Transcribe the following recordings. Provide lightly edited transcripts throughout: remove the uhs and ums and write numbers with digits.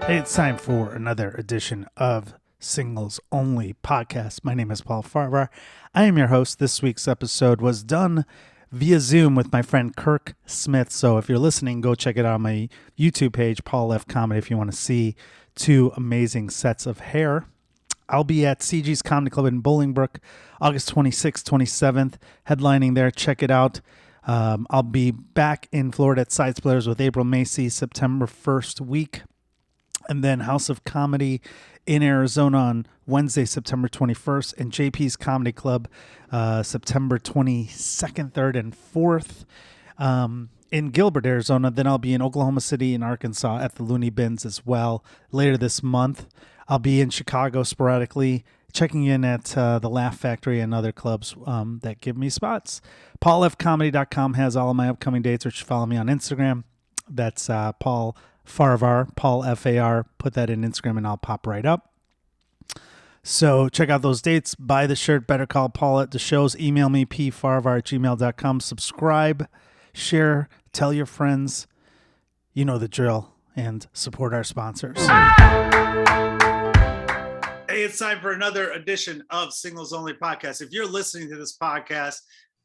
Hey, it's time for another edition of Singles Only Podcast. My name is Paul Farahvar. I am your host. This week's episode was done via Zoom with my friend Kirk Smith. So if you're listening, go check it out on my YouTube page, Paul F. Comedy, if you want to see two amazing sets of hair. I'll be at CG's Comedy Club in Bolingbrook, August 26th, 27th, headlining there. Check it out. I'll be back in Florida at Side Splitters with April Macy, September 1st week. And then House of Comedy in Arizona on Wednesday, September 21st, and JP's Comedy Club, September 22nd, 3rd, and 4th. In Gilbert, Arizona. Then I'll be in Oklahoma City and Arkansas at the Looney Bins as well later this month. I'll be in Chicago sporadically, checking in at the Laugh Factory and other clubs that give me spots. PaulFComedy.com has all of my upcoming dates, or you should follow me on Instagram. That's Paul Farahvar, Paul F-A-R. Put that in Instagram and I'll pop right up. So check out those dates. Buy the shirt. Better call Paul at the shows. Email me, pfarahvar@gmail.com. Subscribe, share, tell your friends. You know the drill. And support our sponsors. Hey, it's time for another edition of Singles Only Podcast. If you're listening to this podcast,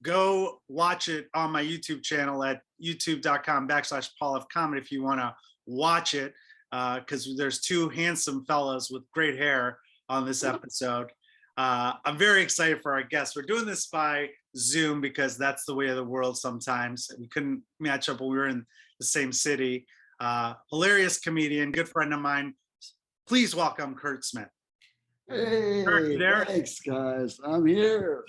go watch it on my YouTube channel at youtube.com/Paul F Comedy if you want to watch it, because there's two handsome fellas with great hair on this episode. I'm very excited for our guests. We're doing this by Zoom because that's the way of the world sometimes. We couldn't match up when we were in the same city. Hilarious comedian, good friend of mine. Please welcome Kirk Smith. Hey, Kirk, you there? Thanks, guys. I'm here.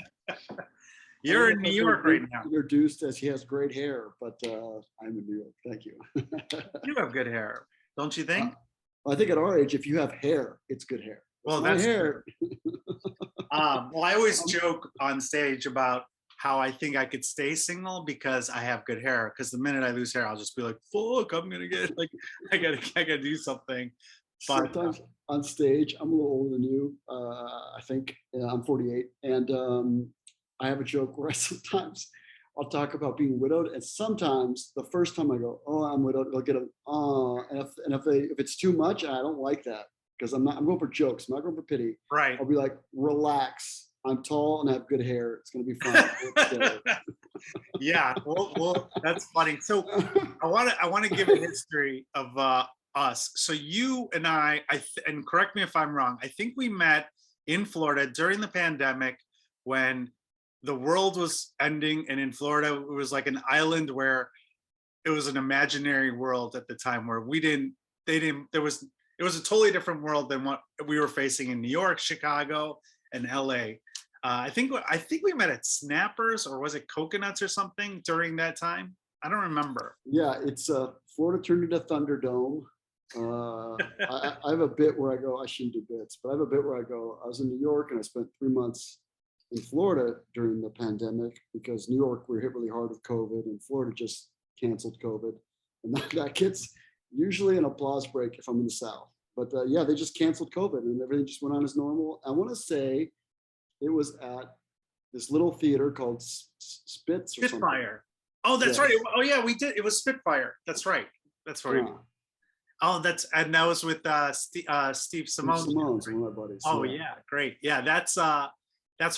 You're in New York right now. Introduced as he has great hair, but I'm in New York. Thank you. You have good hair, don't you think? I think at our age, if you have hair, it's good hair. Well, that's hair. Well, I always joke on stage about how I think I could stay single because I have good hair. Because the minute I lose hair, I'll just be like, "Fuck, I'm gonna get like, I gotta do something." But sometimes on stage, I'm a little older than you. I think I'm 48, and I have a joke where I'll talk about being widowed, and sometimes the first time I go, "Oh, I'm widowed," they'll get a and if it's too much, I don't like that because I'm going for jokes, I'm not going for pity. Right. I'll be like, "Relax. I'm tall and I have good hair. It's gonna be fun." Yeah. Well, that's funny. So I want to give a history of us. So you and I and correct me if I'm wrong, I think we met in Florida during the pandemic when the world was ending, and in Florida it was like an island where it was an imaginary world at the time where it was a totally different world than what we were facing in New York, Chicago, and LA. I think we met at Snappers, or was it Coconuts or something during that time? I don't remember. Yeah, it's Florida turned into Thunderdome. I have a bit where I go, I shouldn't do bits, but I have a bit where I go, I was in New York and I spent 3 months in Florida during the pandemic because New York, we were hit really hard with COVID, and Florida just canceled COVID. And that gets usually an applause break if I'm in the South. But yeah, they just canceled COVID and everything just went on as normal. I want to say it was at this little theater called Spitfire. Something. Oh, that's right. Oh yeah, we did. It was Spitfire. That's right. That's right. Yeah. Oh, that was with Steve Simone. Simone's one of my buddies. Oh yeah, great. Yeah, that's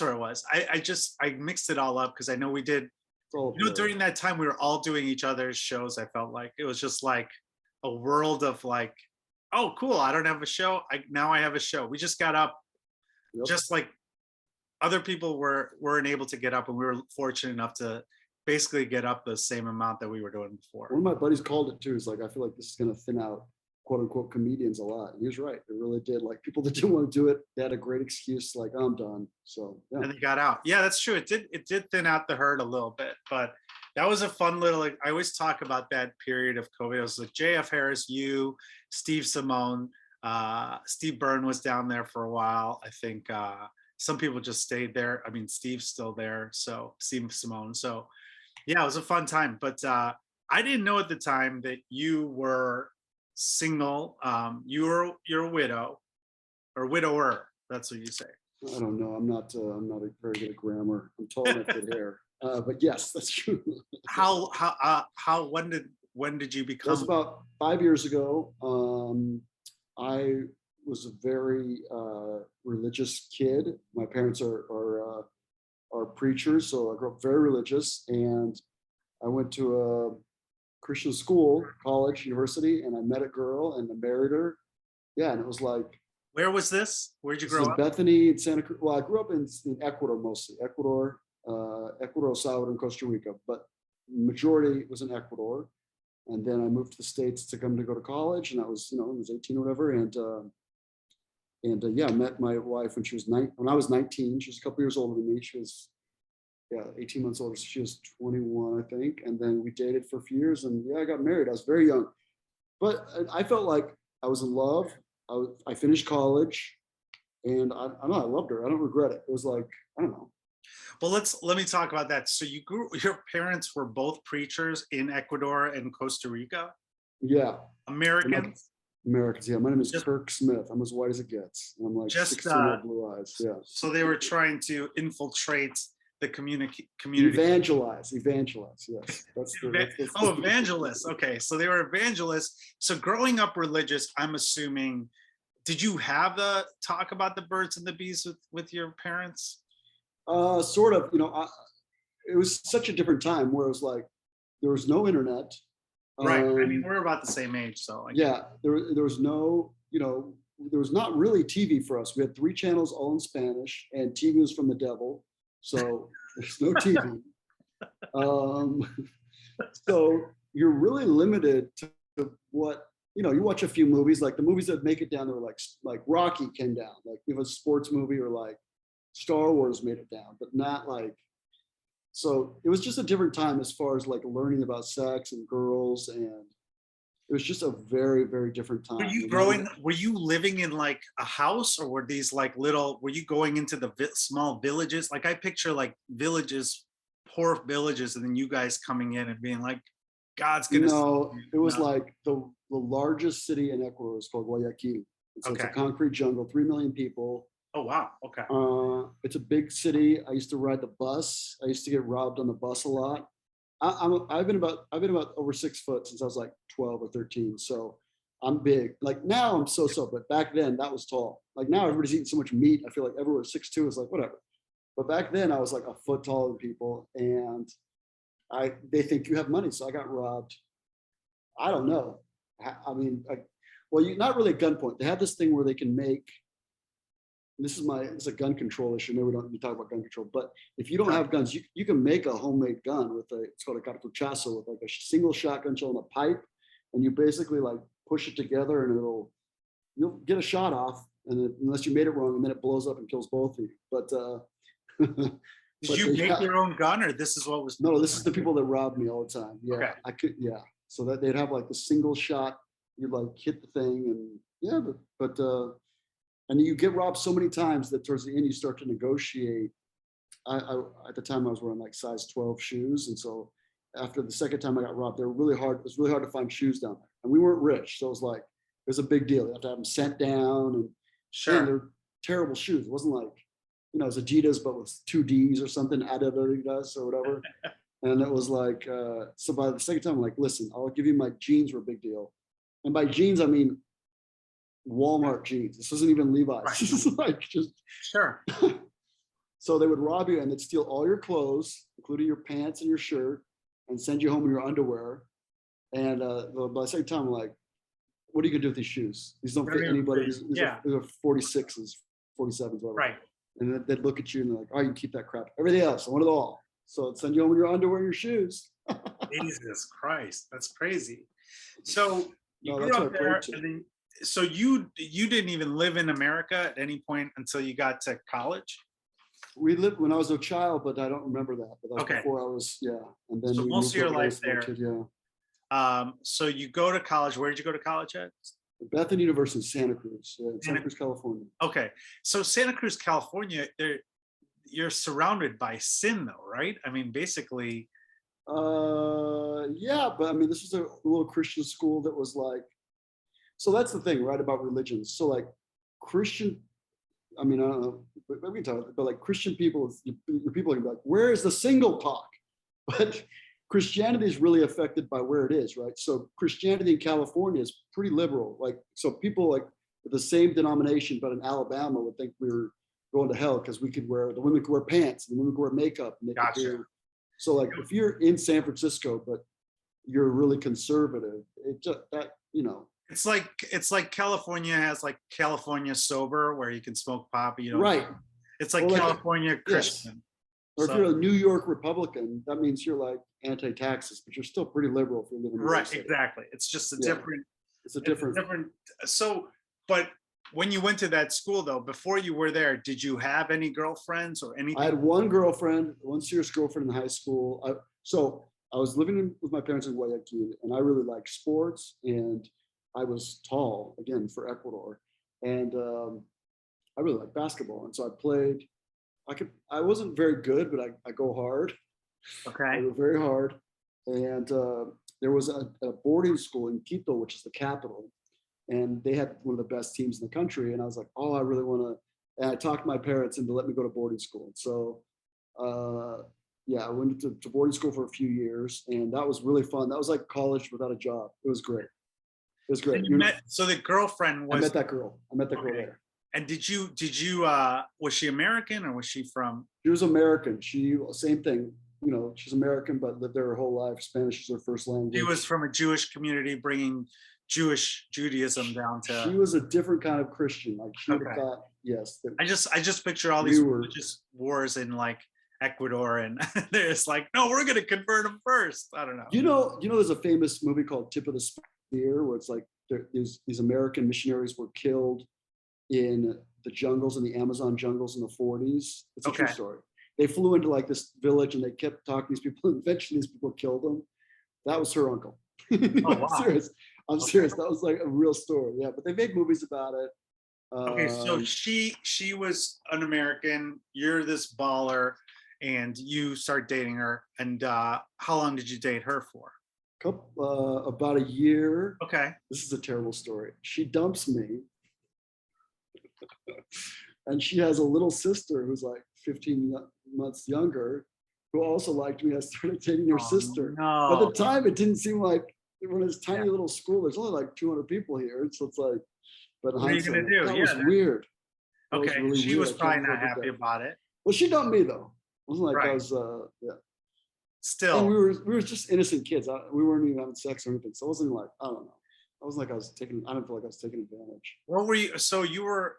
where it was. I mixed it all up because I know we did. During that time we were all doing each other's shows. I felt like it was just like a world of like, oh cool, I don't have a show. Now I have a show. We just got up, just like other people weren't able to get up, and we were fortunate enough to basically get up the same amount that we were doing before. One of my buddies called it too. He's like, I feel like this is going to thin out quote unquote comedians a lot. And he was right. It really did. Like people that didn't want to do it, they had a great excuse like, I'm done. So yeah. And they got out. Yeah, that's true. It did thin out the herd a little bit, but that was a fun little, like, I always talk about that period of COVID. It was like JF Harris, you, Steve Simone, Steve Byrne was down there for a while. I think some people just stayed there. I mean, Steve's still there. So Steve Simone. So yeah, it was a fun time, but I didn't know at the time that you were single. You're a widow or widower. That's what you say. I don't know. I'm not a very good at grammar. I'm tall enough with hair. But yes, that's true. When did you become? It was about 5 years ago. I was a very religious kid. My parents are preachers, so I grew up very religious, and I went to a Christian school, college, university, and I met a girl and I married her. Yeah, and it was like, Where was this? Where'd you this is grow in up? Bethany, in Santa Cruz. Well, I grew up in Ecuador mostly, Ecuador, El Salvador, and Costa Rica, but majority was in Ecuador. And then I moved to the States to go to college, and I was, I was 18 or whatever, and yeah, I met my wife when she was when I was 19. She was a couple years older than me. She was 18 months older. So she was 21, I think. And then we dated for a few years, and yeah, I got married. I was very young, but I felt like I was in love. I finished college, and I don't know, I loved her. I don't regret it. It was like, I don't know. Well, let me talk about that. So your parents were both preachers in Ecuador and Costa Rica, Yeah, Americans. Americans. Yeah, my name is Just- Kirk Smith. I'm as white as it gets. And I'm like Just, 16 with blue eyes. Yeah. So they were trying to infiltrate the community. Evangelize. Yes, that's Oh, evangelists. Okay, so they were evangelists. So growing up religious, I'm assuming, did you have the talk about the birds and the bees with your parents? Sort of. It was such a different time where it was like there was no internet. Right. I mean, we're about the same age, so yeah, there was no, there was not really TV for us. We had 3 channels all in Spanish, and TV was from the devil. So there's no TV. So you're really limited to what, you watch a few movies, like the movies that make it down, they were like Rocky came down, like if a sports movie, or like Star Wars made it down, but not like, so it was just a different time as far as like learning about sex and girls, and it was just a very, very different time. Were you living in like a house, or were these like were you going into the small villages? Like I picture like villages, poor villages, and then you guys coming in and being like, God's gonna. No, it was like the largest city in Ecuador is called Guayaquil. So it's a concrete jungle, 3 million people. Oh, wow. Okay. It's a big city. I used to ride the bus. I used to get robbed on the bus a lot. I've been about over 6 foot since I was like 12 or 13. So I'm big. Like now I'm so, but back then that was tall. Like now everybody's eating so much meat. I feel like everywhere 6'2" is like whatever. But back then I was like a foot taller than people, and they think you have money. So I got robbed. I don't know. I mean, you're not really at gunpoint. They have this thing where they can make. It's a gun control issue. Maybe we don't talk about gun control, but if you don't have guns, you can make a homemade gun it's called a cartuchazo, with like a single shotgun shell and a pipe, and you basically like push it together, and you'll get a shot off, and unless you made it wrong, and then it blows up and kills both of you. But did you make your own gun, or this is what was? No, this is the people that robbed me all the time. Yeah, okay. I could. Yeah, so that they'd have like the single shot. You like hit the thing, and yeah, but. And you get robbed so many times that towards the end you start to negotiate. I at the time I was wearing like size 12 shoes, and so after the second time I got robbed, they were really hard. It was really hard to find shoes down there, and we weren't rich, so it was a big deal. You have to have them sent down, and sure, they're terrible shoes. It wasn't like it was Adidas, but with 2 Ds or something, Adidas or whatever. And it was like so by the second time I'm like, listen, I'll give you my jeans were a big deal, and by jeans I mean Walmart jeans. This isn't even Levi's. Right. This is like just sure. So they would rob you, and they'd steal all your clothes, including your pants and your shirt, and send you home in your underwear. And by the same time, I'm like, what are you gonna do with these shoes? These don't fit anybody. These are 46s, 47s, whatever. Right. And then they'd look at you and they're like, oh, you can keep that crap. Everything else, I want it all. So it'd send you home in your underwear and your shoes. Jesus Christ, that's crazy. So you grew up there, and then so you didn't even live in America at any point until you got to college? We lived when I was a child, but I don't remember that. But that was before I was, And then so most of your life there. Yeah. So you go to college. Where did you go to college at? Bethany University, Santa Cruz, Santa Cruz, California. Okay, so Santa Cruz, California, you're surrounded by sin, though, right? I mean, basically. Yeah, but I mean, this is a little Christian school that was like. So that's the thing, right, about religions. So like Christian, I mean, I don't know, but we can talk, but like Christian people, your people are gonna be like, where is the single talk? But Christianity is really affected by where it is, right? So Christianity in California is pretty liberal. Like, so people like the same denomination, but in Alabama would think we were going to hell because the women could wear pants and the women could wear makeup. And they could do, so like if you're in San Francisco, but you're really conservative, it just that, It's like California has like California sober where you can smoke pot, but you don't. Right. It's like California Christian. Yes. Or if you're a New York Republican, that means you're like anti-taxes, but you're still pretty liberal if you're living in right. Exactly. It's just a different. It's a different. So, but when you went to that school though, before you were there, did you have any girlfriends or anything? I had one girlfriend, one serious girlfriend in high school. So I was living with my parents in Guayaquil, and I really liked sports, and I was tall again for Ecuador, and I really liked basketball, and so I played. I wasn't very good, but I go hard. Okay. I go very hard, and there was a boarding school in Quito, which is the capital, and they had one of the best teams in the country. And I was like, oh, I really want to. And I talked my parents into let me go to boarding school. So, I went to boarding school for a few years, and that was really fun. That was like college without a job. It was great. It was great. So the girlfriend was. I met that girl. Girl there. And did you was she American or was she from? She was American. Same thing. She's American, but lived there her whole life. Spanish is her first language. She was from a Jewish community, bringing Judaism down to. She was a different kind of Christian. Like she thought, yes. I just picture all these religious wars in like Ecuador, and there's like, no, we're gonna convert them first. I don't know. There's a famous movie called Tip of the Spear, where it's like these American missionaries were killed in the jungles, in the Amazon jungles in the 40s. It's a true story. They flew into like this village and they kept talking to these people, and eventually these people killed them. That was her uncle. Oh, wow. I'm serious. That was like a real story. Yeah, but they made movies about it. Okay, so she was an American, you're this baller, and you start dating her. And how long did you date her for? About a year. Okay. This is a terrible story. She dumps me. And she has a little sister who's like 15 months younger, who also liked me. I started dating her sister. No. At the time, it didn't seem like we're in this tiny little school. There's only like 200 people here. So it's like, but what are you going to do? That was weird. That was really she weird. Was probably not happy about it. Well, she dumped me though. It wasn't like I was, Still. And we were just innocent kids. We weren't even having sex or anything. So it wasn't like, I don't know. I didn't feel like I was taking advantage. What were you, so you were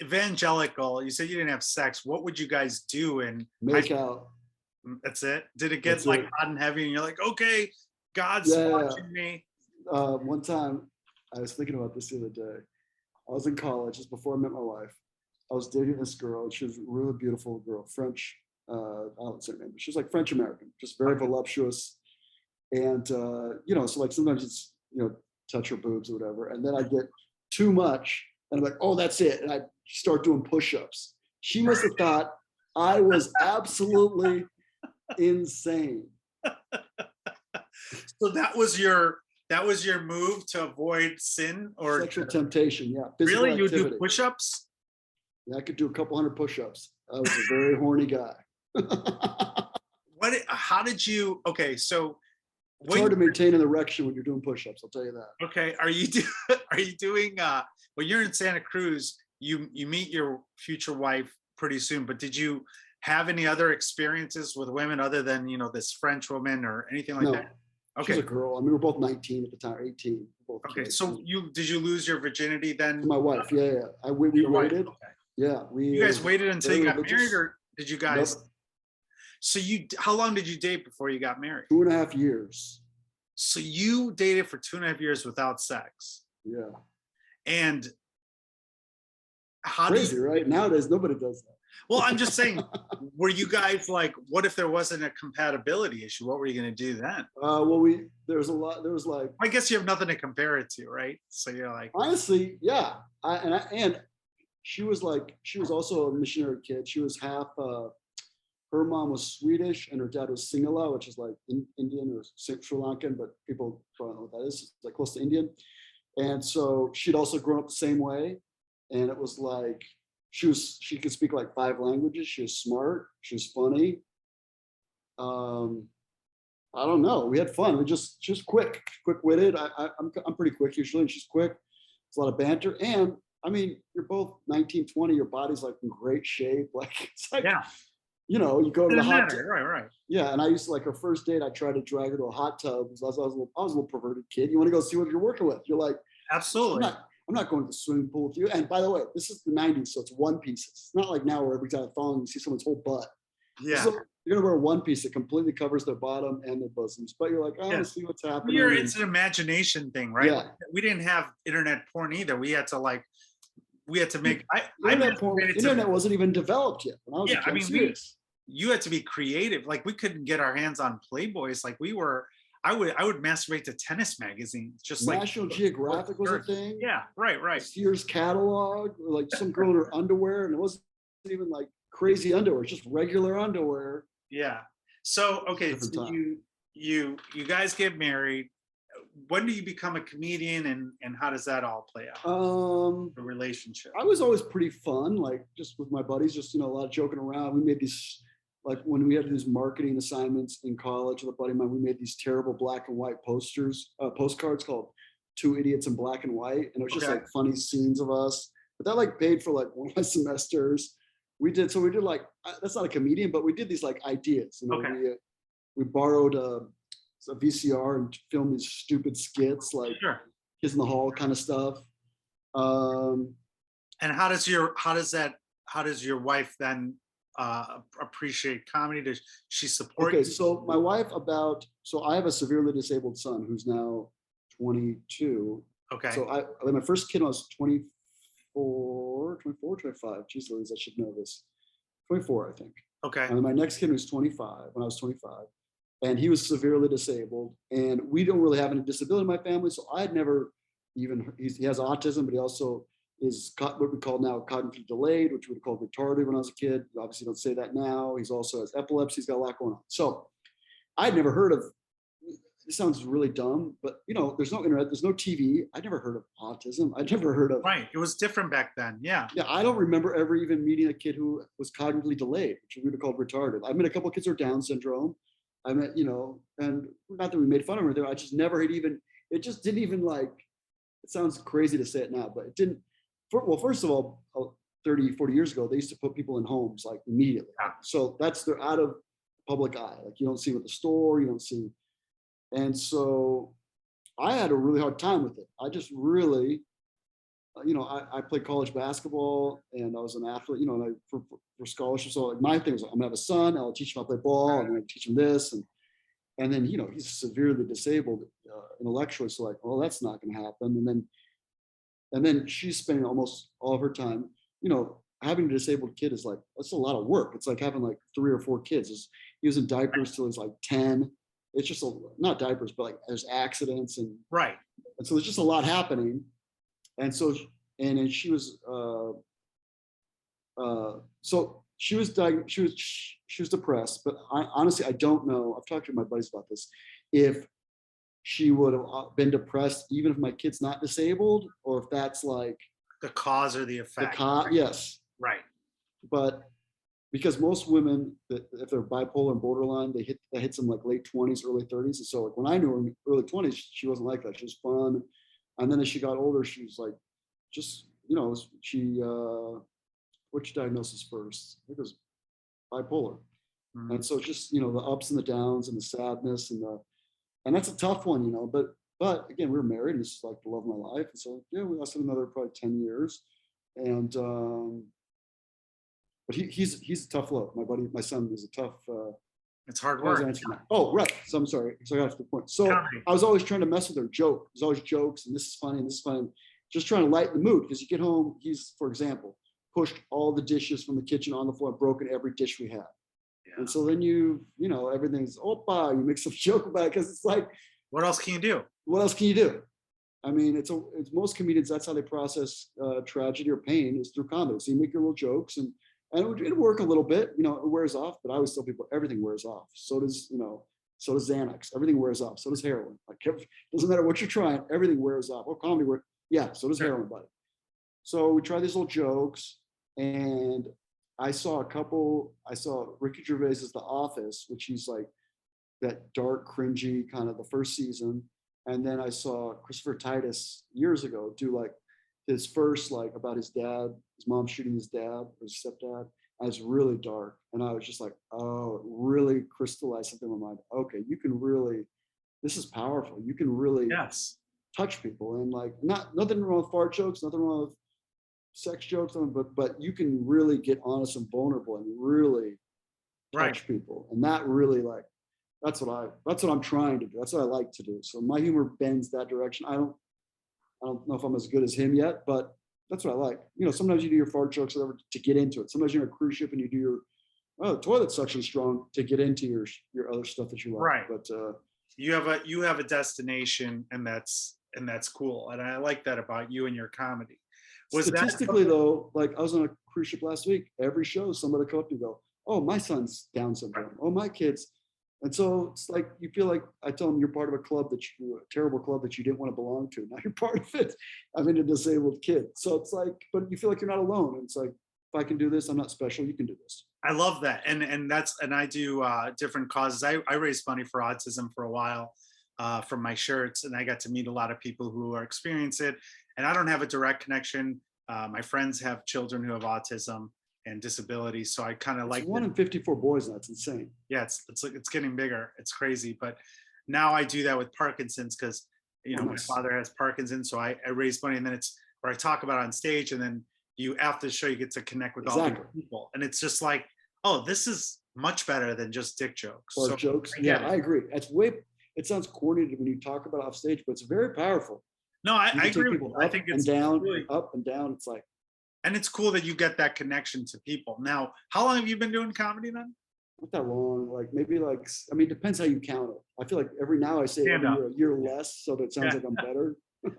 evangelical, you said you didn't have sex. What would you guys do? And make out. That's it? Did it get hot and heavy and you're like, okay, God's watching me? One time, I was thinking about this the other day. I was in college, just before I met my wife. I was dating this girl. She was a really beautiful girl, French. I don't say her name, but she was like French American, just very voluptuous. And, so like sometimes it's, touch her boobs or whatever. And then I get too much and I'm like, oh, that's it. And I start doing push-ups. She must have thought I was absolutely insane. So that was your move to avoid sin or sexual temptation? Yeah. Really? You do push-ups? Yeah, I could do a couple hundred push-ups. I was a very horny guy. How did you? Okay, so it's hard to maintain an erection when you're doing push-ups. I'll tell you that. Okay, are you doing? When you're in Santa Cruz, you meet your future wife pretty soon. But did you have any other experiences with women other than this French woman or anything like that? Okay, she's a girl. I mean, we were both 19 at the time, 18. Okay, so did you lose your virginity then? My wife, yeah. We waited. Okay. Yeah, you guys waited until you got married, or did you guys? Nope. So how long did you date before you got married? 2.5 years. So you dated for 2.5 years without sex. Yeah. And crazy, right? Nowadays, nobody does that. Well, I'm just saying, were you guys like, what if there wasn't a compatibility issue? What were you going to do then? There was like, I guess you have nothing to compare it to, right? So you're like, honestly, yeah. And she was also a missionary kid. She was half, her mom was Swedish and her dad was Sinhala, which is like Indian or Sri Lankan, but people don't know what that is. It's like close to Indian. And so she'd also grown up the same way. And it was like, she could speak like 5 languages. She was smart. She was funny. I don't know. We had fun. She was quick-witted. I'm pretty quick usually, and she's quick. It's a lot of banter. And I mean, you're both 19, 20, your body's like in great shape. Like, it's like, you know, you go to the hot tub. Right. Yeah. And I used to, like, our first date, I tried to drag her to a hot tub. I was a little perverted kid. You want to go see what you're working with? You're like, absolutely. I'm not going to the swimming pool with you. And by the way, this is the 90s, so it's one piece. It's not like now where every time I thong, you see someone's whole butt. Yeah. So you're gonna wear one piece that completely covers their bottom and their bosoms, but you're like, I want to see what's happening. It's an imagination thing, right? Yeah. We didn't have internet porn either. We had to make. Internet wasn't even developed yet. When I was I mean, you had to be creative. Like, we couldn't get our hands on Playboys. Like, I would masturbate to tennis magazines, just like National Geographic was a thing. Yeah, right. Sears catalog, or like some girl in her underwear, and it wasn't even like crazy underwear, it's just regular underwear. Yeah. So okay, so you guys get married. When do you become a comedian, and how does that all play out? The relationship. I was always pretty fun, like just with my buddies, just, you know, a lot of joking around. We made these, like when we had to do these marketing assignments in college with a buddy of mine, we made these terrible black and white postcards called Two Idiots in Black and White. And it was just like funny scenes of us, but that like paid for like one of my semesters. We did like, that's not a comedian, but we did these like ideas. You know, we borrowed a VCR and filmed these stupid skits, like Kids in the Hall kind of stuff. And how does your wife then appreciate comedy? Does she support you? So my wife so I have a severely disabled son who's now 22. Okay. So my first kid was 24, 25. Geez Louise, I should know this. 24, I think. Okay. And my next kid was 25 when I was 25. And he was severely disabled. And we don't really have any disability in my family. So I'd never even, he has autism, but he also is what we call now cognitively delayed, which we would call retarded when I was a kid. Obviously don't say that now. He's also has epilepsy. He's got a lot going on. So I'd never heard of, it sounds really dumb, but you know, there's no internet, there's no TV. I'd never heard of autism. I'd never heard of. Right. It was different back then. Yeah. Yeah. I don't remember ever even meeting a kid who was cognitively delayed, which we would have called retarded. I met a couple of kids who are Down syndrome. I met, you know, and not that we made fun of her, I just never had even, it just didn't even like, it sounds crazy to say it now, but it didn't. Well, first of all, 30, 40 years ago, they used to put people in homes like immediately. So they're out of public eye. Like you don't see them at the store, you don't see. And so I had a really hard time with it. I just really, you know, I played college basketball and I was an athlete, you know, and for scholarships. So like my thing was, I'm gonna have a son, I'll teach him how to play ball, and I'm gonna teach him this. And then, you know, he's severely disabled intellectually. So like, well, that's not gonna happen. And then she's spending almost all of her time, you know, having a disabled kid is like, that's a lot of work. It's like having like 3 or 4 kids. He was in diapers till he's like 10. It's just not diapers, but like there's accidents and so there's just a lot happening. And so, and then she was, so she was depressed, but honestly, I don't know. I've talked to my buddies about this. If she would have been depressed, even if my kid's not disabled, or if that's like the cause or the effect. Yes. Right. But because most women, if they're bipolar and borderline, that hits them like late 20s, early 30s. And so like when I knew her in early 20s, she wasn't like that. She was fun. And then as she got older, she was like, just, you know, which diagnosis first? I think it was bipolar. Mm-hmm. And so just, you know, the ups and the downs and the sadness and that's a tough one, you know, but again, we were married and this is like the love of my life. And so, yeah, we lasted another probably 10 years. And, but he's a tough love. My son is a tough, it's hard work. Oh, right. So I'm sorry. So I got to the point. So I was always trying to mess with her, joke. There's always jokes and this is funny and this is funny. Just trying to lighten the mood because you get home, he's, for example, pushed all the dishes from the kitchen on the floor, broken every dish we had. Yeah. And so then you know, everything's, you make some joke about it because it's like, what else can you do? What else can you do? I mean, it's most comedians, that's how they process tragedy or pain is through comedy. So you make your little jokes and it'd work a little bit, you know, it wears off, but I always tell people everything wears off. So does Xanax, everything wears off. So does heroin. Like, doesn't matter what you're trying, everything wears off. Oh, comedy work. Yeah, so does heroin, buddy. So we tried these little jokes and I saw Ricky Gervais's The Office, which he's like that dark, cringy kind of the first season. And then I saw Christopher Titus years ago do like his first, like, about his dad, his mom shooting his dad, or his stepdad. I was really dark, and I was just like, oh, it really crystallized something in my mind. Okay, you can really, this is powerful. You can really Yes. touch people, and like, nothing wrong with fart jokes, nothing wrong with sex jokes, but you can really get honest and vulnerable and really touch people, and that really, like, that's what I'm trying to do. That's what I like to do. So my humor bends that direction. I don't know if I'm as good as him yet, but that's what I like. Sometimes you do your fart jokes, whatever, to get into it. Sometimes you're on a cruise ship and you do your, oh, the toilet suction strong, to get into your other stuff that you like. Right. But you have a destination, and that's cool. And I like that about you and your comedy. Statistically, though, like, I was on a cruise ship last week. Every show, somebody come up and go, oh, my son's Down syndrome. Right. Oh, my kids. And so it's like, you feel like, I tell them, you're part of a club a terrible club that you didn't want to belong to. Now you're part of it. I'm a disabled kid. So it's like, but you feel like you're not alone. And it's like, if I can do this, I'm not special. You can do this. I love that. And I do different causes. I raised money for autism for a while from my shirts, and I got to meet a lot of people who are experiencing it. And I don't have a direct connection. My friends have children who have autism and disabilities, so I kind of like 1 in 54 boys. That's insane. Yeah, it's getting bigger. It's crazy. But now I do that with Parkinson's, because my father has Parkinson's, so I raise money, and then it's where I talk about it on stage, and then after the show you get to connect with all the people, and it's just like, oh, this is much better than just dick jokes. Or jokes. I agree. It sounds corny when you talk about it off stage, but it's very powerful. No, I agree. I think it's down, really, up and down. It's like, and it's cool that you get that connection to people. Now, how long have you been doing comedy then? Not that long. Like, maybe, like, I mean, it depends how you count it. I feel like every now I say every year, a year less, so that it sounds like I'm better.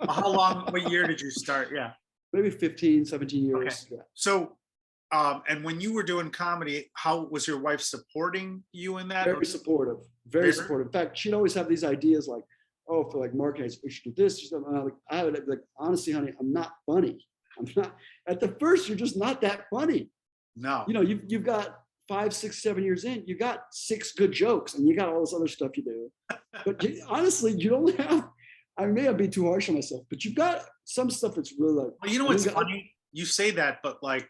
How long? What year did you start? Yeah. Maybe 15, 17 years. Okay. Yeah. So, and when you were doing comedy, how was your wife supporting you in that? Very supportive. Very supportive. In fact, she'd always have these ideas like, oh, for like marketing, we should do this. And I would be like, honestly, honey, I'm not funny. I'm not. At the first, you're just not that funny. No. You've got 5, 6, 7 years in, you got 6 good jokes, and you got all this other stuff you do. But honestly, you don't have. I may not be too harsh on myself, but you've got some stuff that's really like. Well, you know what's funny? You say that, but like,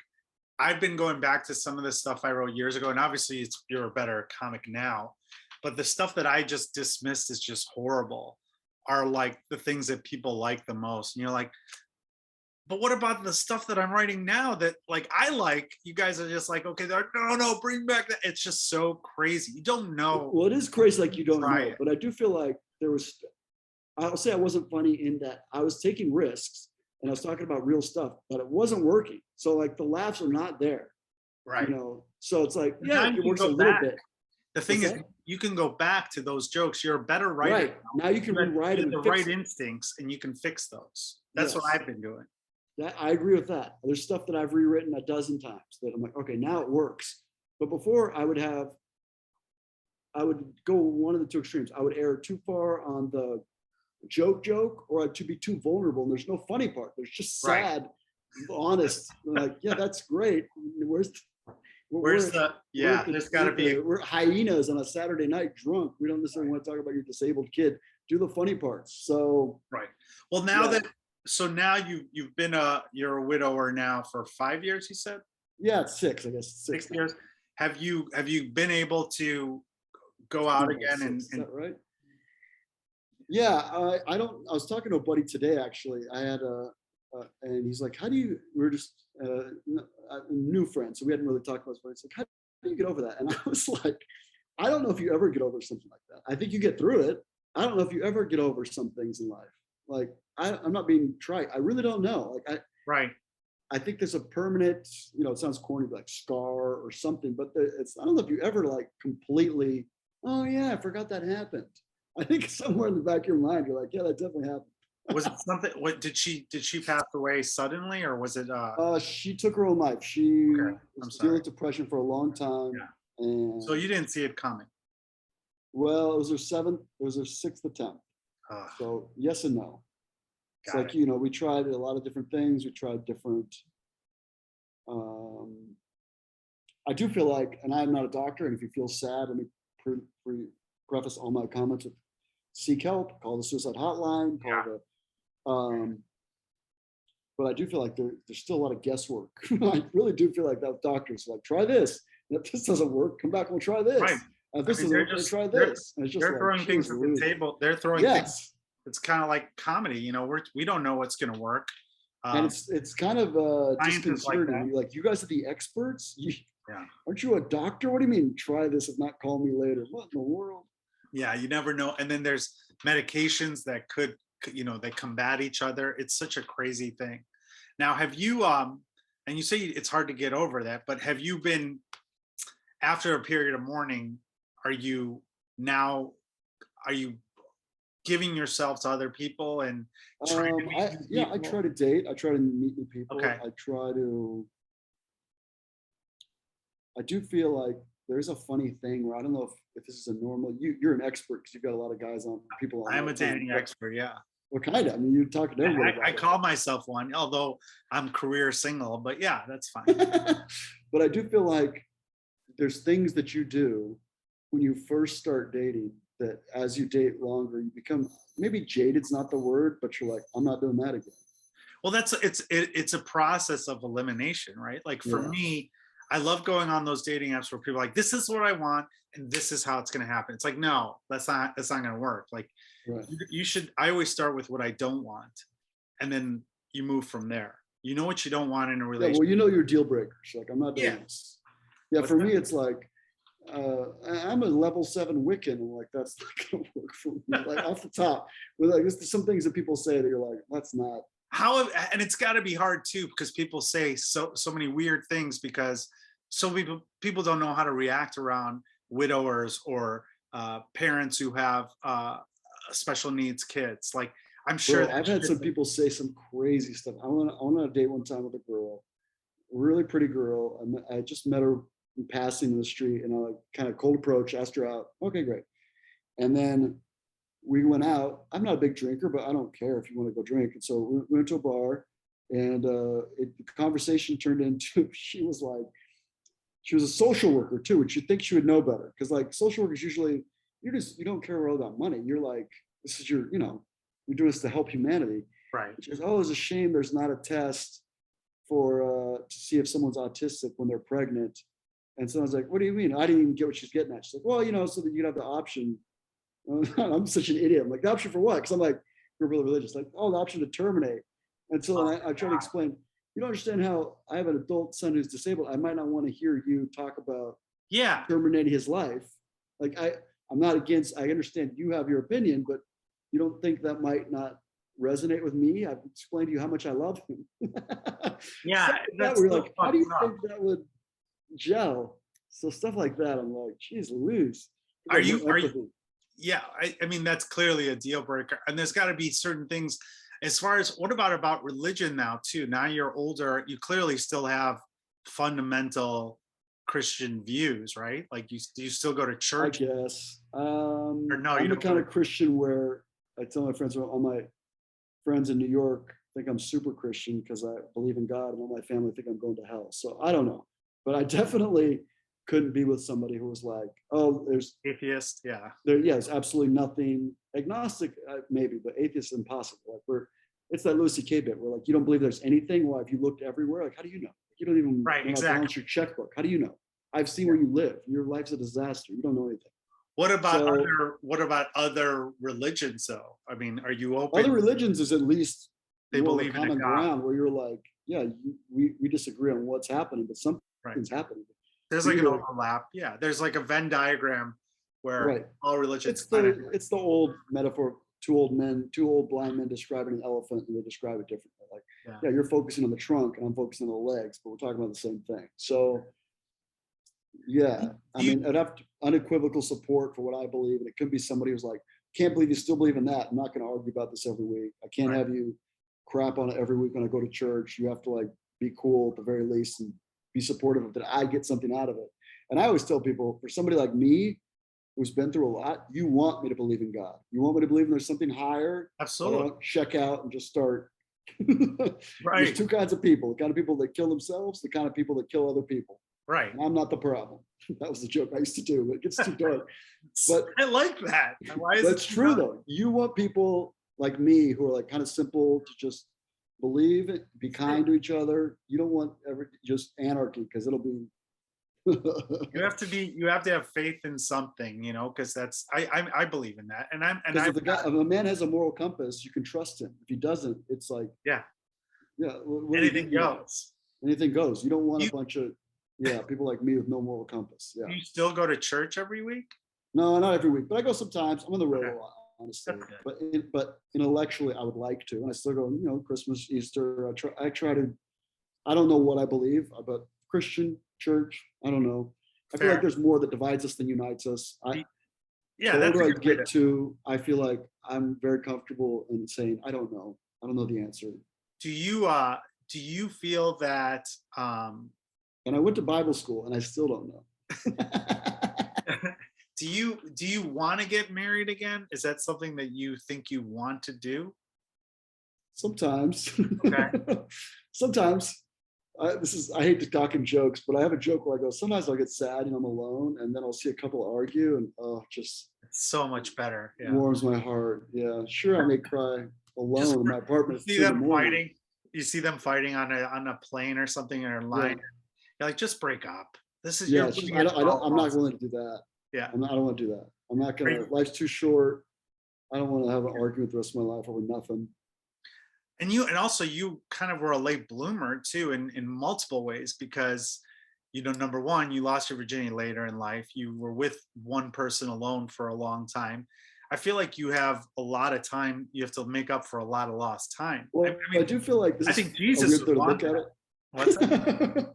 I've been going back to some of the stuff I wrote years ago, and obviously you're a better comic now, but the stuff that I just dismissed as just horrible are like the things that people like the most. And you're like, but what about the stuff that I'm writing now that, like, I like? You guys are just like, okay, they're like, no, bring back that. It's just so crazy. You don't know. Well, it is crazy, like, you don't know, but I do feel like I'll say I wasn't funny in that I was taking risks and I was talking about real stuff, but it wasn't working. So, like, the laughs are not there. Right. So it's like, yeah, it works a little bit. The thing is, you can go back to those jokes. You're a better writer. Right. Now you can rewrite it. The right instincts, and you can fix those. That's what I've been doing. I agree with that. There's stuff that I've rewritten a dozen times that I'm like, okay, now it works. But before, I would go one of the two extremes. I would err too far on the joke, or to be too vulnerable. And there's no funny part. There's just sad, honest. Like, yeah, that's great. There's got to be. We're hyenas on a Saturday night drunk. We don't necessarily want to talk about your disabled kid. Do the funny parts. So. Right. Well, now now you've been you're a widower now for 5 years, you said? Yeah, it's 6, I guess. 6 years. Have you been able to go out again? Is that right? Yeah, I was talking to a buddy today, actually. I had and he's like, we're just new friends, so we hadn't really talked about it. It's like, how do you get over that? And I was like, I don't know if you ever get over something like that. I think you get through it. I don't know if you ever get over some things in life. Like, I'm not being trite. I really don't know. Like, I think there's a permanent, it sounds corny, like scar or something, but I don't know if you ever, like, completely, oh yeah, I forgot that happened. I think somewhere in the back of your mind, you're like, yeah, that definitely happened. Was it something? What did she pass away suddenly, or was it? She took her own life. She was dealing with depression for a long time. Yeah. And so you didn't see it coming. Well, it was her 6th attempt. So yes and no. It's like, we tried a lot of different things. We tried different. I do feel like, and I'm not a doctor, and if you feel sad, let me preface all my comments with seek help, call the suicide hotline, call the but I do feel like there's still a lot of guesswork. I really do feel like that doctors like, try this. And if this doesn't work, come back and we'll try this. Right. And if this doesn't work, we'll try they're, this. And it's just they're like, throwing things geez at the Louise. table. They're throwing things. Yes. It's kind of like comedy, you know, we don't know what's going to work. And it's kind of disconcerting. Like you guys are the experts. Yeah. Aren't you a doctor? What do you mean? Try this, if not call me later. What in the world? Yeah, you never know. And then there's medications that could, you know, they combat each other. It's such a crazy thing. Now, have you, and you say it's hard to get over that, but have you been, after a period of mourning, are you giving yourself to other people and trying to meet new people? I try to date. I try to meet new people. Okay. I do feel like there's a funny thing where I don't know if this is a normal, you're an expert because you've got a lot of guys on, people on. I'm a dating expert, yeah. What kind of? I mean, you talk to everybody. I call myself one, although I'm career single, but yeah, that's fine. But I do feel like there's things that you do when you first start dating that as you date longer, you become, maybe jaded's not the word, but you're like, I'm not doing that again. Well, it's a process of elimination, right? Like for me, I love going on those dating apps where people are like, this is what I want and this is how it's going to happen. It's like, no, that's not going to work. Like you should, I always start with what I don't want and then you move from there. You know what you don't want in a relationship. Yeah, well, you know your deal breakers. Like, I'm not doing this. Yeah, for me, it's like, I'm a level 7 Wiccan. And like, that's not going to work for me. Like off the top, with like, there's some things that people say that you're like, that's not. How, and it's got to be hard too, because people say so many weird things because so people don't know how to react around widowers or parents who have special needs kids. Like I'm sure I've had some people say some crazy stuff. I went on a date one time with a girl, a really pretty girl. I just met her in passing in the street, and I like kind of cold approach, asked her out. Okay, great. And then we went out. I'm not a big drinker, but I don't care if you want to go drink. And so we went to a bar, and the conversation turned into, she was a social worker too, which you'd think she would know better. Because like social workers usually, you don't care about money. You're like, this is your, you're doing this to help humanity. Right. She goes, oh, it's a shame there's not a test for to see if someone's autistic when they're pregnant. And so I was like, what do you mean? I didn't even get what she's getting at. She's like, well, so that you have the option. I'm such an idiot. I'm like, the option for what? Because I'm like, you're really religious. Like, oh, the option to terminate. And so I try to explain, you don't understand how I have an adult son who's disabled. I might not want to hear you talk about terminating his life. Like, I'm not against, I understand you have your opinion, but you don't think that might not resonate with me? I've explained to you how much I love him. Yeah. That's we're like, how do you think that would gel? So stuff like that, I'm like, geez Louise. Are you? Yeah, I mean, that's clearly a deal breaker. And there's got to be certain things as far as what about religion now too? Now you're older, you clearly still have fundamental Christian views, right? Like do you still go to church? I guess. Or no, I'm the kind of Christian where I tell my friends, all my friends in New York think I'm super Christian because I believe in God, and all my family think I'm going to hell. So I don't know. But I definitely couldn't be with somebody who was like, oh, there's atheist. Yeah. There's absolutely nothing. Agnostic, maybe, but atheist is impossible. Like it's that Louis C.K. bit where like, you don't believe there's anything. Well, if you looked everywhere, like, how do you know? You don't even balance your checkbook. How do you know? I've seen where you live. Your life's a disaster. You don't know anything. What about other religions though? I mean, are you open? Other religions is at least they believe in common ground where you're like, yeah, we disagree on what's happening, but something's happening. There's like an overlap. Yeah, there's like a Venn diagram where all religions. It's the old metaphor. Two old blind men describing an elephant, and they describe it differently. Like, you're focusing on the trunk, and I'm focusing on the legs, but we're talking about the same thing. So, yeah, I mean, I'd have unequivocal support for what I believe, and it could be somebody who's like, can't believe you still believe in that. I'm not going to argue about this every week. I can't have you crap on it every week when I go to church. You have to like be cool at the very least and be supportive of that. I get something out of it. And I always tell people, for somebody like me who's been through a lot, you want me to believe in God. You want me to believe there's something higher. Absolutely. I don't check out and just start. There's two kinds of people: the kind of people that kill themselves, the kind of people that kill other people. Right. And I'm not the problem. That was the joke I used to do, but it gets too dark. But I like that. Why is that's true though. You want people like me who are like kind of simple to just believe it, be kind to each other. You don't want just anarchy, because it'll be. You have to have faith in something, because I believe in that. And Because if a man has a moral compass, you can trust him. If he doesn't, it's like, yeah, anything goes. Anything goes. You don't want a bunch of people like me with no moral compass. Yeah. Do you still go to church every week? No, not every week, but I go sometimes. I'm on the road Okay. a lot, honestly. But intellectually, I would like to, and I still go. Christmas, Easter. I try to. I don't know what I believe, but Christian church. I don't know. I feel like there's more that divides us than unites us. The older I get to, I feel like I'm very comfortable in saying I don't know. I don't know the answer. Do you feel that? And I went to Bible school, and I still don't know. Do you want to get married again? Is that something that you think you want to do? Sometimes. Okay. Sometimes. I hate to talk in jokes, but I have a joke where I go, sometimes I'll get sad and I'm alone, and then I'll see a couple argue, and just it's so much better. Yeah. Warms my heart. Yeah, sure, I may cry alone in my apartment. You see them fighting. You see them fighting on a plane or something, or in line. You're like, just break up. This is I'm not willing to do that. Yeah. I don't want to do that. I'm not gonna. Life's too short. I don't want to have an argument the rest of my life over nothing. And also you kind of were a late bloomer too, in multiple ways, because number one, you lost your virginity later in life. You were with one person alone for a long time. I feel like you have a lot of time. You have to make up for a lot of lost time. Well, I do feel like this. I think Jesus would look at it. What's that?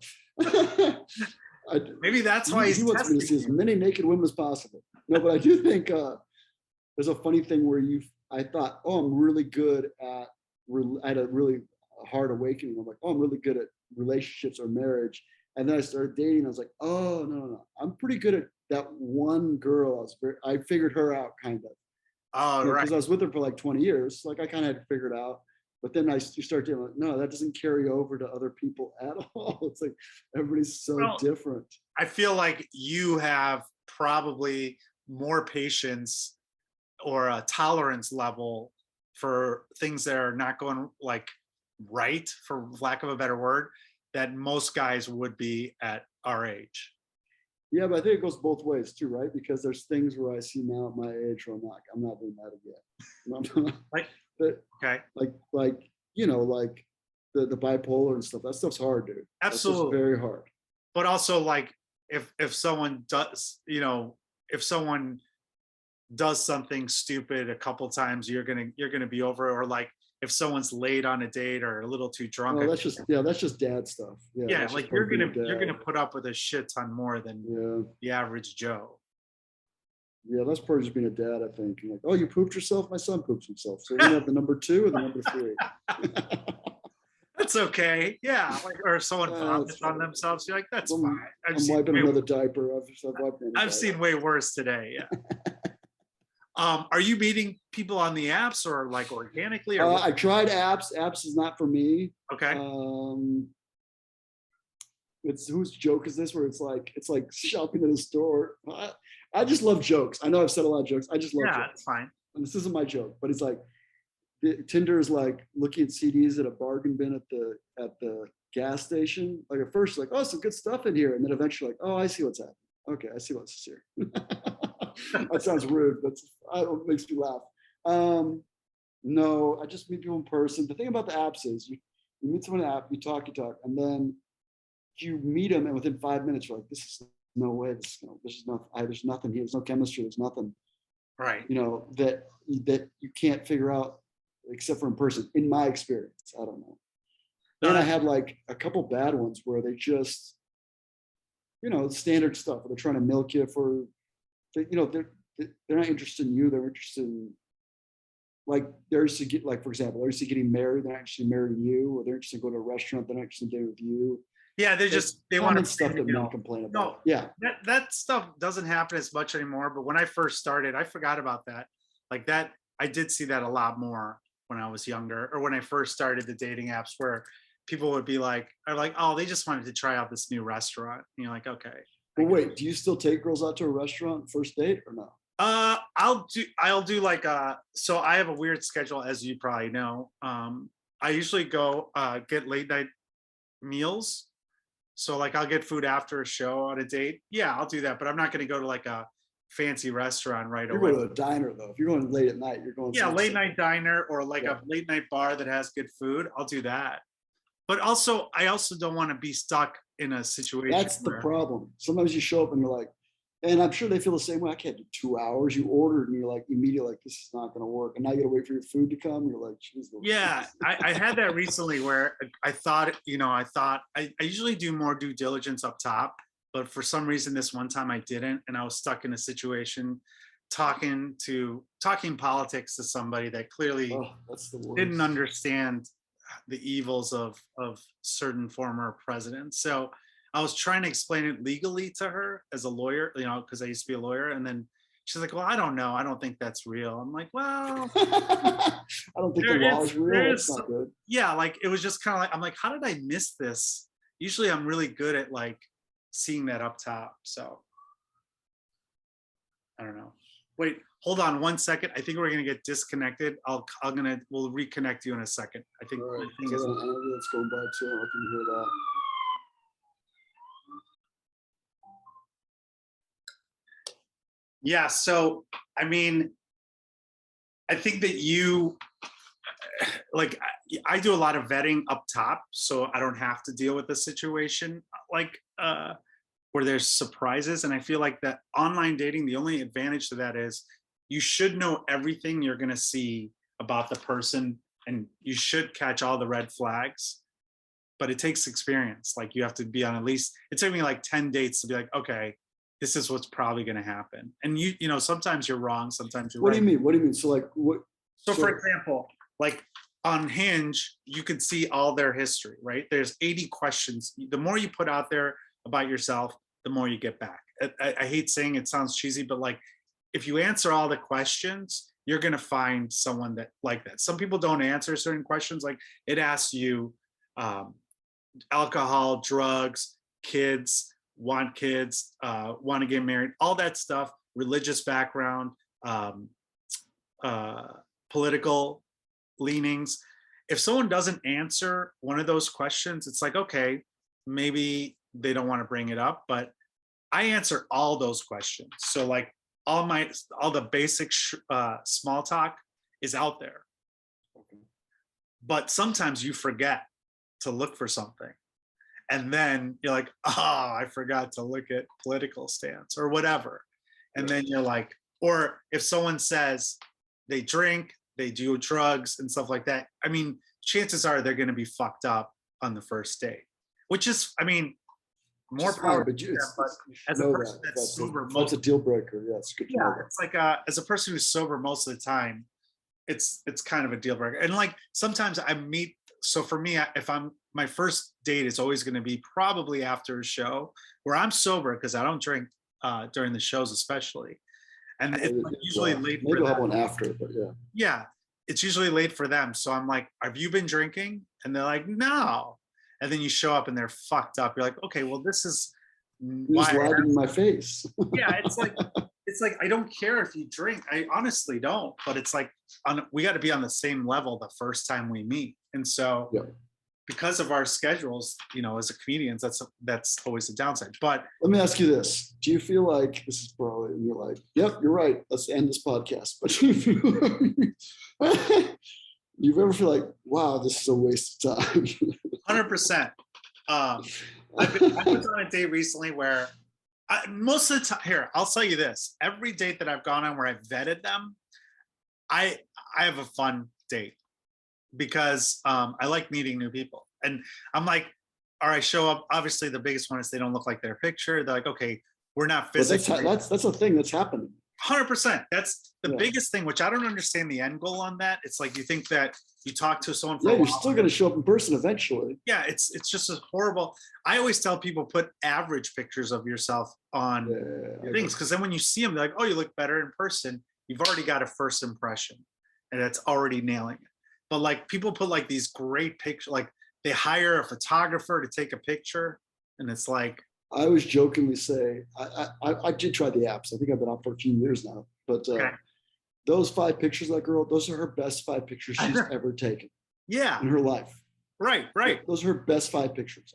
Maybe that's why he wants me to see as many naked women as possible. No, but I do think there's a funny thing where I thought, I'm really good at. I had a really hard awakening. I'm like, I'm really good at relationships or marriage. And then I started dating. I was like, no. I'm pretty good at that one girl. I figured her out kind of. Oh, right. Because I was with her for like 20 years. Like I kind of had figured out. But then you start doing like, no, that doesn't carry over to other people at all. It's like everybody's so different. I feel like you have probably more patience or a tolerance level for things that are not going like right, for lack of a better word, that most guys would be at our age. Yeah, but I think it goes both ways too, right? Because there's things where I see now at my age where I'm not doing that again. Like the bipolar and stuff. That stuff's hard, dude. Absolutely, that's very hard. But also, like if someone does, if someone does something stupid a couple times, you're gonna be over it. Or like if someone's late on a date or a little too drunk. Oh, that's just dad stuff. Yeah, like you're gonna put up with a shit ton more than the average Joe. Yeah, that's part of just being a dad, I think. You're like, you pooped yourself? My son poops himself. So we're gonna have the number 2 and the number 3. That's okay. Yeah, or someone vomits on themselves. You're like, that's fine. I'm wiping another diaper. I've seen way worse today. Yeah. Are you meeting people on the apps or like organically? Or I tried apps. Apps is not for me. Okay. It's whose joke is this? Where it's like shopping at a store. I just love jokes. I know I've said a lot of jokes. I just love jokes. Yeah, it's fine. And this isn't my joke, but it's like Tinder is like looking at CDs at a bargain bin at the gas station. Like at first, like, some good stuff in here, and then eventually, like, I see what's happening. Okay, I see what's here. That sounds rude. It makes me laugh. No, I just meet people in person. The thing about the apps is you meet someone on an app, you talk, and then you meet them, and within 5 minutes, you're like, this is no way. This is nothing. There's nothing here. There's no chemistry. There's nothing. Right. That you can't figure out except for in person. In my experience, I don't know. And I had like a couple bad ones where they just, standard stuff. Where they're trying to milk you for. They're not interested in you. They're interested in, like, they're interested to get, like, for example, they're interested in getting married. They're not interested in marrying you, or they're interested in going to a restaurant. They're not interested in dating with you. Yeah, they want to stuff that men complain about. No, yeah, that stuff doesn't happen as much anymore. But when I first started, I forgot about that. Like that, I did see that a lot more when I was younger, or when I first started the dating apps, where people would be like, they just wanted to try out this new restaurant. And you're like, okay. But wait, do you still take girls out to a restaurant first date or no? I'll do like so I have a weird schedule, as you probably know. I usually go get late night meals. So like I'll get food after a show on a date. Yeah, I'll do that, but I'm not going to go to like a fancy restaurant right You're away. going to a diner though. If you're going late at night, you're going. Yeah, late someplace. night diner or like Yeah. a late night bar that has good food. I'll do that. But also, I also don't want to be stuck in a situation. That's the problem. Sometimes you show up and you're like, and I'm sure they feel the same way. I can't do 2 hours. You ordered and you're like immediately like, this is not going to work. And now you got to wait for your food to come. You're like, geez. Yeah, I had that recently where I thought, I usually do more due diligence up top, but for some reason this one time I didn't, and I was stuck in a situation talking politics to somebody that clearly That's the worst. didn't understand the evils of certain former presidents. So I was trying to explain it legally to her as a lawyer, because I used to be a lawyer, and then she's like, well, I don't know. I don't think that's real. I'm like, well, I don't think the law is real. That's not good. Yeah, like it was just kind of like, I'm like, how did I miss this? Usually I'm really good at like seeing that up top. So I don't know. Wait, hold on 1 second. I think we're gonna get disconnected. We'll reconnect you in a second. I think All right. the thing is, Let's go by too. I can hear that. yeah. So I mean, I think that you like I do a lot of vetting up top, so I don't have to deal with the situation like where there's surprises. And I feel like that online dating, the only advantage to that is you should know everything you're going to see about the person, and you should catch all the red flags. But it takes experience. Like you have to be on at least, it took me like 10 dates to be like, okay, this is what's probably going to happen. And sometimes you're wrong, sometimes you're right. What do you mean? What do you mean? So like what? So for example, like on Hinge, you can see all their history, right? There's 80 questions. The more you put out there about yourself, the more you get back. I hate saying it, sounds cheesy, but like if you answer all the questions, you're going to find someone that like that. Some people don't answer certain questions. Like it asks you alcohol, drugs, kids, want to get married, all that stuff, religious background, political leanings. If someone doesn't answer one of those questions, it's like, okay, maybe they don't want to bring it up, but I answer all those questions. So like all the basic small talk is out there. But sometimes you forget to look for something. And then you're like, oh, I forgot to look at political stance or whatever. And then you're like, or if someone says they drink, they do drugs and stuff like that, I mean, chances are they're going to be fucked up on the first date, which is, I mean, more power. But as a person that's sober, that's a deal breaker. Yeah, it's good. Yeah, it's like as a person who's sober most of the time, it's kind of a deal breaker. And like sometimes I meet. So for me, if my first date is always going to be probably after a show where I'm sober because I don't drink during the shows, especially. And it's usually late. Maybe I'll have one after, but yeah. Yeah, it's usually late for them. So I'm like, have you been drinking? And they're like, no. And then you show up and they're fucked up. You're like, okay, well, this is why lied in my face. Yeah, it's like I don't care if you drink. I honestly don't. But it's like we got to be on the same level the first time we meet. And so because of our schedules, as a comedians, that's always the downside. But let me ask you this. Do you feel like this is probably, and you're like, yep, you're right. Let's end this podcast. But do you ever feel like, wow, this is a waste of time? 100%. I was on a date recently where most of the time, here, I'll tell you this. Every date that I've gone on where I've vetted them, I have a fun date because I like meeting new people. And I'm like, all right, show up. Obviously, the biggest one is they don't look like their picture. They're like, okay, we're not physically. That's a thing that's happening. 100%. That's the biggest thing, which I don't understand the end goal on that. It's like you think that you talk to someone for a while. You're still going to show up in person eventually. Yeah, it's just a horrible. I always tell people put average pictures of yourself on things, because then when you see them, they're like, oh, you look better in person. You've already got a first impression, and it's already nailing it. But like people put like these great pictures, like they hire a photographer to take a picture, and it's like. I always jokingly say, I did try the apps. I think I've been out for a few years now, but those 5 pictures of that girl, those are her best 5 pictures she's ever taken. Yeah. in her life. Right. Those are her best 5 pictures.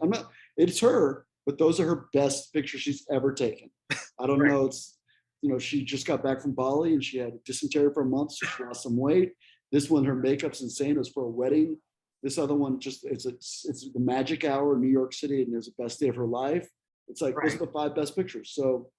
It's her, but those are her best pictures she's ever taken. I don't know. It's, she just got back from Bali and she had dysentery for a month. So she lost some weight. This one, her makeup's insane. It was for a wedding. This other one, it's the magic hour in New York City, and there's the best day of her life. It's like, those are the 5 best pictures. So.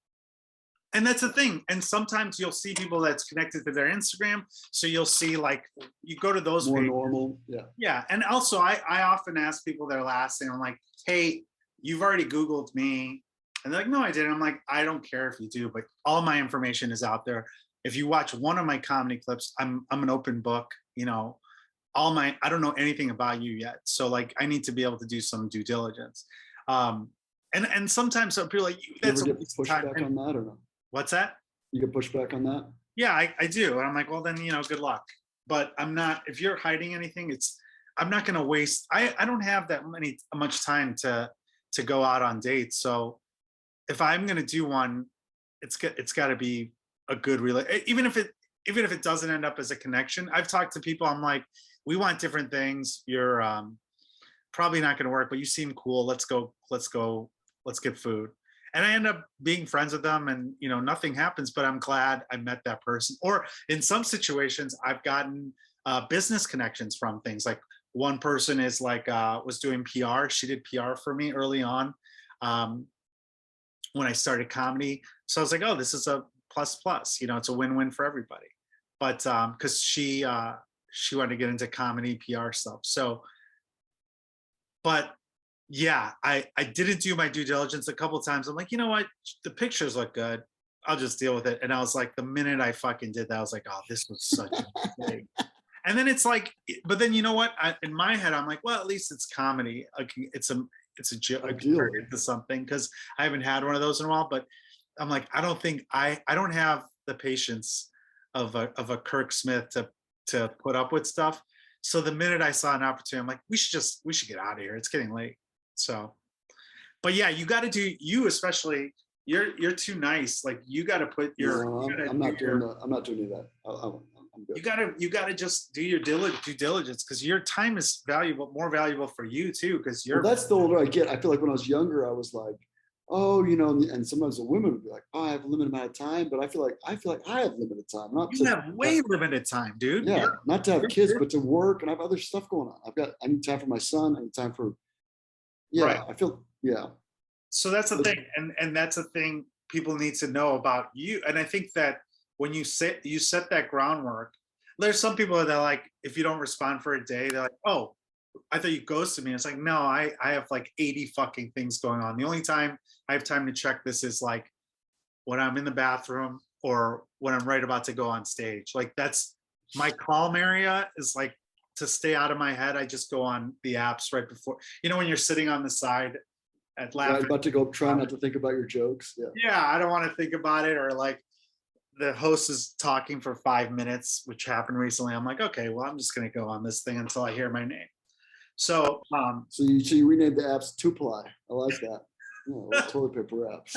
And that's the thing. And sometimes you'll see people that's connected to their Instagram. So you'll see, like, you go to those more pages. normal. Yeah. Yeah. And also I often ask people their last name. I'm like, hey, you've already Googled me. And they're like, no, I didn't. I'm like, I don't care if you do, but all my information is out there. If you watch one of my comedy clips, I'm an open book, I don't know anything about you yet. So like, I need to be able to do some due diligence. And sometimes some people are like, that's you ever get pushback on that or no? What's that? You get pushback on that? Yeah, I do. And I'm like, well, then, good luck. But I'm not, if you're hiding anything, I'm not going to waste, I don't have that much time to go out on dates. So if I'm going to do one, it's got to be a good even if it doesn't end up as a connection. I've talked to people, I'm like, we want different things. You're probably not going to work, but you seem cool. Let's get food. And I end up being friends with them, and nothing happens, but I'm glad I met that person. Or in some situations, I've gotten business connections from things. Like one person is like was doing PR. She did PR for me early on when I started comedy. So I was like, oh, this is a plus. It's a win-win for everybody. But because she wanted to get into comedy PR stuff. So, but yeah, I didn't do my due diligence a couple of times. I'm like, you know what? The pictures look good. I'll just deal with it. And I was like, the minute I fucking did that, I was like, oh, this was such a mistake. And then it's like, but then you know what? In my head, I'm like, well, at least it's comedy. It's a joke. I can turn it into something, because I haven't had one of those in a while. But I'm like, I don't have the patience of a Kirk Smith to put up with stuff. So the minute I saw an opportunity, I'm like, we should get out of here. It's getting late. So, but yeah, you got to do, especially, you're too nice. Like you got to put your. No, I'm not doing that. I'm good. You gotta just do your due diligence, because your time is more valuable for you too. Because Well, that's the older I get. I feel like when I was younger, I was like, oh, and sometimes the women would be like, oh, I have a limited amount of time, but I feel like I have limited time. You have way limited time, dude. Yeah, not to have kids, but to work, and I have other stuff going on. I need time for my son. I need time for. Yeah, right. I feel. Yeah. So that's the thing, and that's the thing people need to know about you. And I think that when you set that groundwork, there's some people that are like, if you don't respond for a day, they're like, oh, I thought you ghosted me. It's like, no, I have like 80 fucking things going on. The only time I have time to check this is like when I'm in the bathroom or when I'm right about to go on stage. Like that's my calm area, is like to stay out of my head. I just go on the apps right before, when you're sitting on the side at laughing. Right, about to go, try not to think about your jokes. Yeah. Yeah, I don't want to think about it. Or like the host is talking for 5 minutes, which happened recently. I'm like, okay, well, I'm just going to go on this thing until I hear my name. So, so you renamed the apps Two-Ply. I like that. Yeah, toilet paper apps.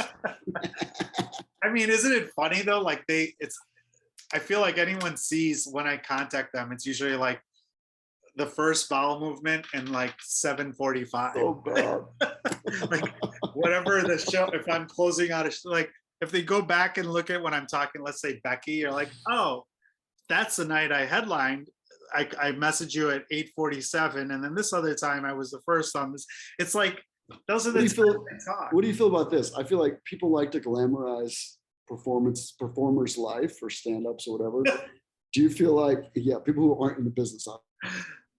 I mean, isn't it funny though? Like I feel like anyone sees when I contact them, it's usually like the first bowel movement and like 7:45. Oh God. Like whatever the show, if I'm closing out a show, like if they go back and look at when I'm talking, let's say Becky, you're like, oh, that's the night I headlined. I messaged you at 8:47, and then this other time I was the first on this. It's like those are the What do you feel about this? I feel like people like to glamorize performers' life or stand-ups or whatever. Do you feel like, people who aren't in the business,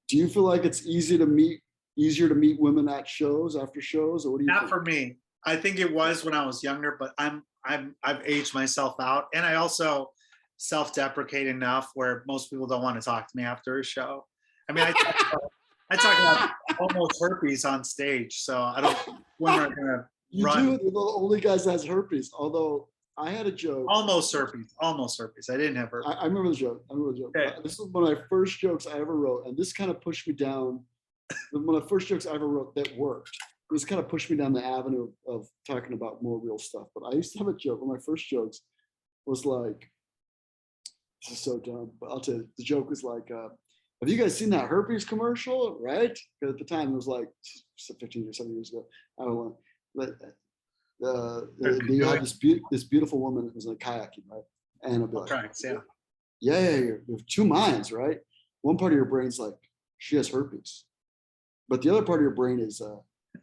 do you feel like it's easier to meet women at shows, after shows, or what do you think? Not for me. I think it was when I was younger, but I've aged myself out, and I also self-deprecate enough where most people don't want to talk to me after a show. I mean, I talk about almost herpes on stage, so I don't. When I'm gonna you run. You're the only guys that has herpes. Although I had a joke. Almost herpes. I didn't have herpes. I remember the joke. Okay. This was one of my first jokes I ever wrote, and this kind of pushed me down. One of the first jokes I ever wrote that worked. This kind of pushed me down the avenue of talking about more real stuff. But I used to have a joke. One of my first jokes was like, this is so dumb, but I'll tell you, the joke was like, have you guys seen that herpes commercial? Right? Because at the time it was like 15 or 7 years ago. I don't know. But you had this beautiful woman that was like kayaking, right? And it'll be like, Tracks, yeah. yeah, you have two minds, right? One part of your brain's like, she has herpes. But the other part of your brain is,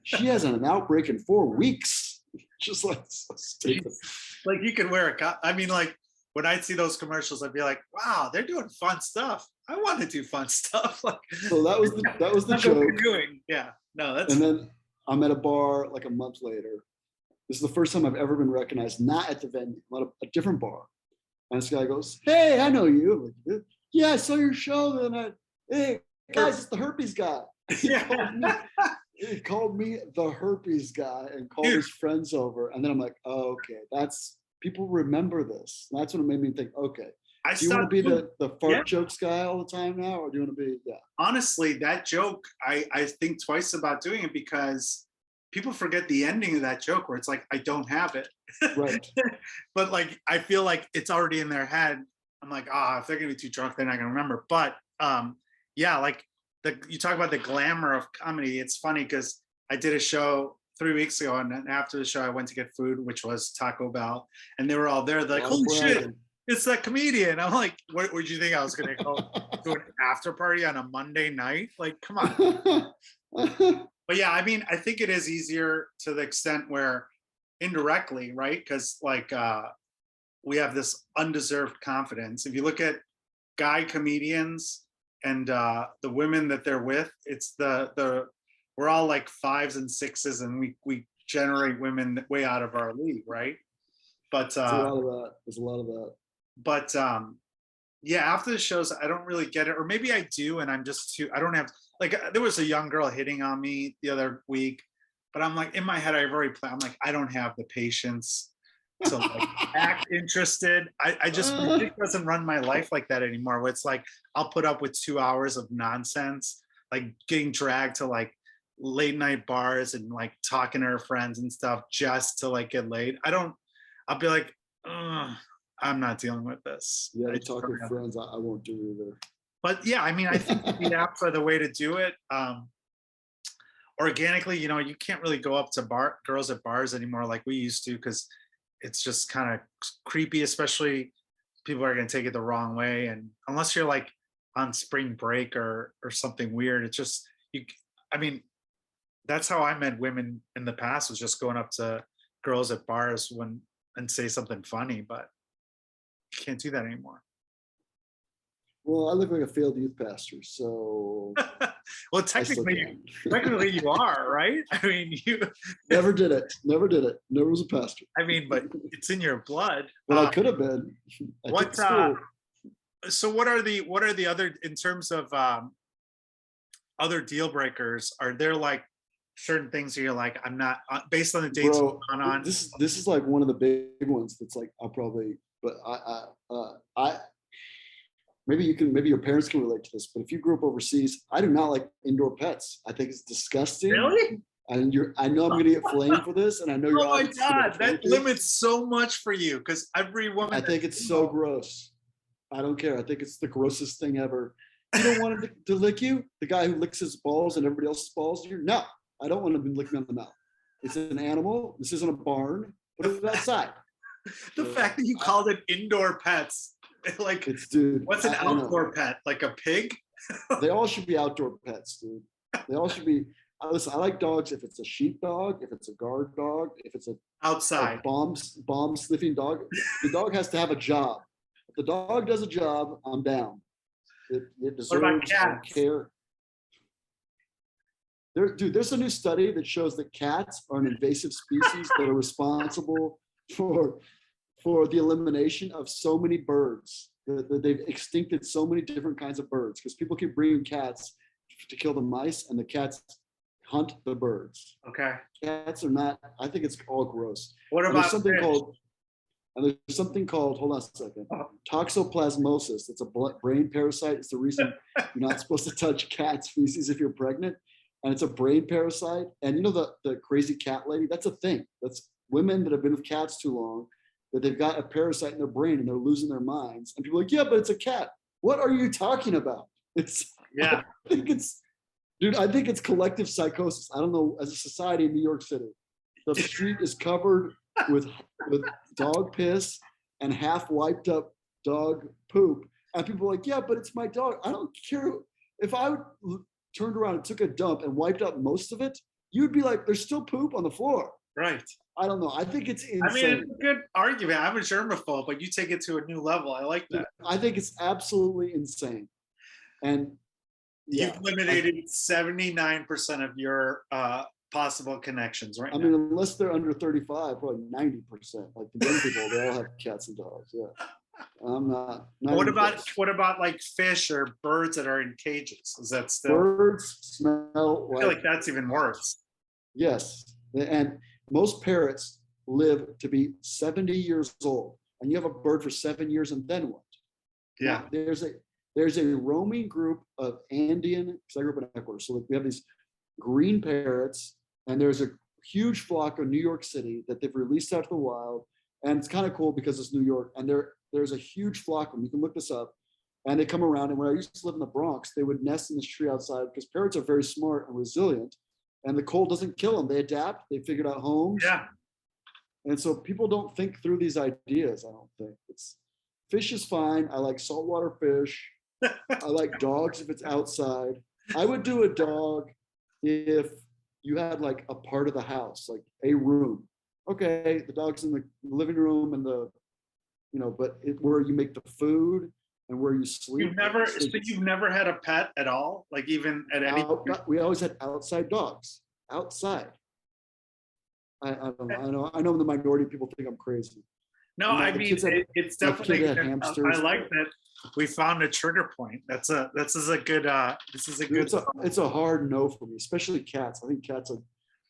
she has an outbreak in 4 weeks. Just like, so stupid. Like you can wear I mean, like when I'd see those commercials, I'd be like, wow, they're doing fun stuff. I want to do fun stuff. Like, so that was the joke. Doing. Yeah, no, that's. And then I'm at a bar like a month later. This is the first time I've ever been recognized, not at the venue, at a different bar. And this guy goes, hey, I know you. I'm like, yeah, I saw your show. And hey, guys, it's the herpes guy. He called me the herpes guy and called his friends over. And then I'm like, oh, okay, people remember this. And that's when it made me think, okay, do you want to be the fart jokes guy all the time now? Or do you want to be, Honestly, that joke, I think twice about doing it because people forget the ending of that joke where it's like, I don't have it. Right. But like, I feel like it's already in their head. I'm like, if they're gonna be too drunk, they're not gonna remember. But like you talk about the glamour of comedy. It's funny because I did a show 3 weeks ago, and then after the show, I went to get food, which was Taco Bell, and they were all there. They're like, holy shit, it's that comedian. I'm like, what would you think I was gonna go to an after party on a Monday night? Like, come on. But yeah, I mean, I think it is easier to the extent where indirectly, right? Because like we have this undeserved confidence. If you look at guy comedians and the women that they're with, it's we're all like 5s and 6s, and we generate women way out of our league, right? But there's a lot of that. But yeah, after the shows, I don't really get it, or maybe I do, and I'm just too. I don't have like there was a young girl hitting on me the other week, but I'm like in my head, I've already planned. I'm like, I don't have the patience to like act interested. I just it doesn't run my life like that anymore. Where it's like I'll put up with 2 hours of nonsense, like getting dragged to like late night bars and like talking to her friends and stuff just to like get laid. I'll be like, I'm not dealing with this. Yeah, I talk with friends. I won't do either. But yeah, I mean, I think the apps are the way to do it. Organically, you can't really go up to girls at bars anymore like we used to, because it's just kind of creepy, especially people are going to take it the wrong way. And unless you're like on spring break or something weird, it's just, I mean, that's how I met women in the past, was just going up to girls at bars and say something funny, but you can't do that anymore. Well, I look like a failed youth pastor, so. Well, technically you are, right? I mean, you never did it. Never was a pastor. I mean, but it's in your blood. Well, I could have been. So what are the other, in terms of other deal breakers? Are there like certain things that you're like, I'm not, based on the dates Bro, you've gone on? This is like one of the big ones that's like, I'll probably, but I maybe your parents can relate to this, but if you grew up overseas, I do not like indoor pets. I think it's disgusting. Really? And I know I'm gonna get flamed for this, and I know you're. Oh my God, that limits so much for you, because every woman. I think it's so gross. I don't care. I think it's the grossest thing ever. You don't want him to lick you? The guy who licks his balls and everybody else's balls? No, I don't want him to lick me on the mouth. It's an animal. This isn't a barn. Put it outside. The fact that you called it indoor pets. Like, dude, what's an outdoor pet? Like a pig? They all should be outdoor pets, dude. They all should be. Listen, I like dogs if it's a sheep dog, if it's a guard dog, if it's a outside bomb sniffing dog. The dog has to have a job. If the dog does a job, I'm down. It deserves care. There's a new study that shows that cats are an invasive species that are responsible for the elimination of so many birds. That they've extincted so many different kinds of birds because people keep bringing cats to kill the mice, and the cats hunt the birds. Okay. Cats are not. I think it's all gross. What about something called? Hold on a second. Toxoplasmosis. It's a brain parasite. It's the reason you're not supposed to touch cat's feces if you're pregnant, and it's a brain parasite. And you know the crazy cat lady? That's a thing. That's women that have been with cats too long, that they've got a parasite in their brain and they're losing their minds. And people are like, yeah, but it's a cat. What are you talking about? Yeah. I think it's collective psychosis. I don't know, as a society in New York City, the street is covered with dog piss and half wiped up dog poop. And people are like, yeah, but it's my dog. I don't care. If I turned around and took a dump and wiped up most of it, you'd be like, there's still poop on the floor. Right. I don't know. I think it's insane. I mean, it's a good argument. I'm a germaphobe, but you take it to a new level. I like that. I think it's absolutely insane. And you've eliminated 79% of your possible connections right now. I mean, unless they're under 35, probably 90%. Like the young people, they all have cats and dogs. Yeah. I'm not what about like fish or birds that are in cages? Is that still? Birds smell I feel like that's even worse. Yes. And most parrots live to be 70 years old. And you have a bird for 7 years and then what? Yeah. Now, there's a roaming group of Andean, because I grew up in Ecuador, so we have these green parrots, and there's a huge flock of New York City that they've released out to the wild. And it's kind of cool because it's New York, and there's a huge flock of them. You can look this up. And they come around, and when I used to live in the Bronx, they would nest in this tree outside because parrots are very smart and resilient, and the cold doesn't kill them. They adapt. They figured out homes. Yeah. And so people don't think through these ideas, I don't think. Fish is fine. I like saltwater fish. I like dogs if it's outside. I would do a dog if you had like a part of the house, like a room. Okay, the dog's in the living room and but where you make the food and where you sleep. You've never had a pet at all? Like even at any point? We always had outside dogs. Outside. I don't know. I know the minority of people think I'm crazy. No, I mean it's definitely. I like that we found a trigger point. This is a good. It's a hard no for me, especially cats. I think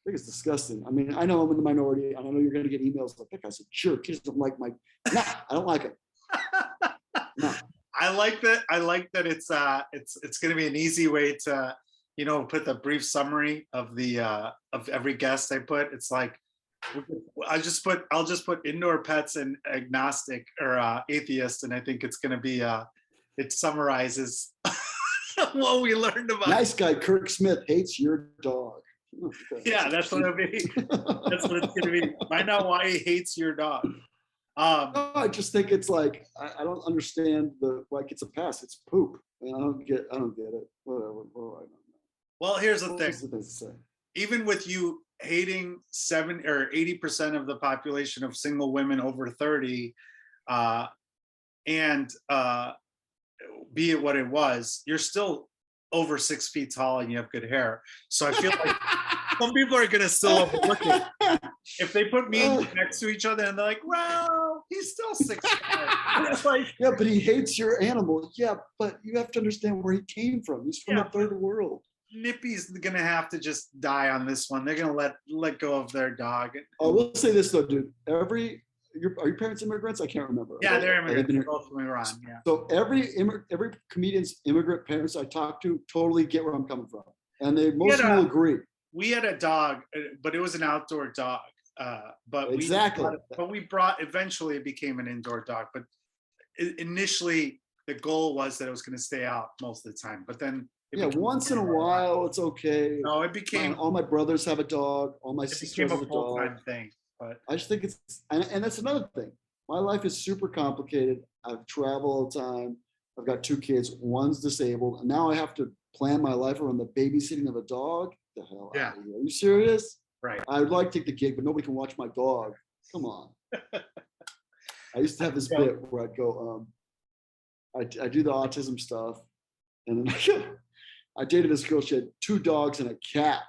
it's disgusting. I mean, I know I'm in the minority, and I know you're going to get emails like that guy's a jerk. He doesn't like my. Nah, I don't like it. No. I like that. I like that. It's going to be an easy way to put the brief summary of of every guest I put. It's like I'll just put indoor pets and agnostic or atheist, and I think it's going to be it summarizes what we learned about. Nice guy Kirk Smith hates your dog. Yeah, that's what it'll be. That's what it's going to be. Find out why he hates your dog. No, I just think it's like I don't understand like it's a pass. It's poop, and I don't get it. Whatever. Well, here's the thing. Even with you hating 7 or 80% of the population of single women over 30, and be it what it was, you're still over 6 feet tall and you have good hair. So I feel like some people are gonna still overlook it. If they put me and you next to each other and they're like, well, he's still 6'5". Like, yeah, but he hates your animal. Yeah, but you have to understand where he came from. He's from the third world. Nippy's gonna have to just die on this one. They're gonna let go of their dog. I will say this though, dude. Are your parents immigrants? I can't remember. Yeah, they're immigrants. Both from Iran. Yeah. So every comedian's immigrant parents I talk to totally get where I'm coming from, and they most will agree. We had a dog, but it was an outdoor dog. But eventually it became an indoor dog. But initially the goal was that it was going to stay out most of the time. But then once in a while it's okay. No, it became. All my brothers have a dog. All my sisters have a dog. Thing. But I just think it's, and that's another thing. My life is super complicated. I've traveled all the time. I've got 2 kids. One's disabled, and now I have to plan my life around the babysitting of a dog. The hell out of here. Are you serious? Right. I would like to take the gig, but nobody can watch my dog. Come on. I used to have this bit where I'd go, I do the autism stuff, and then I dated this girl. She had 2 dogs and a cat,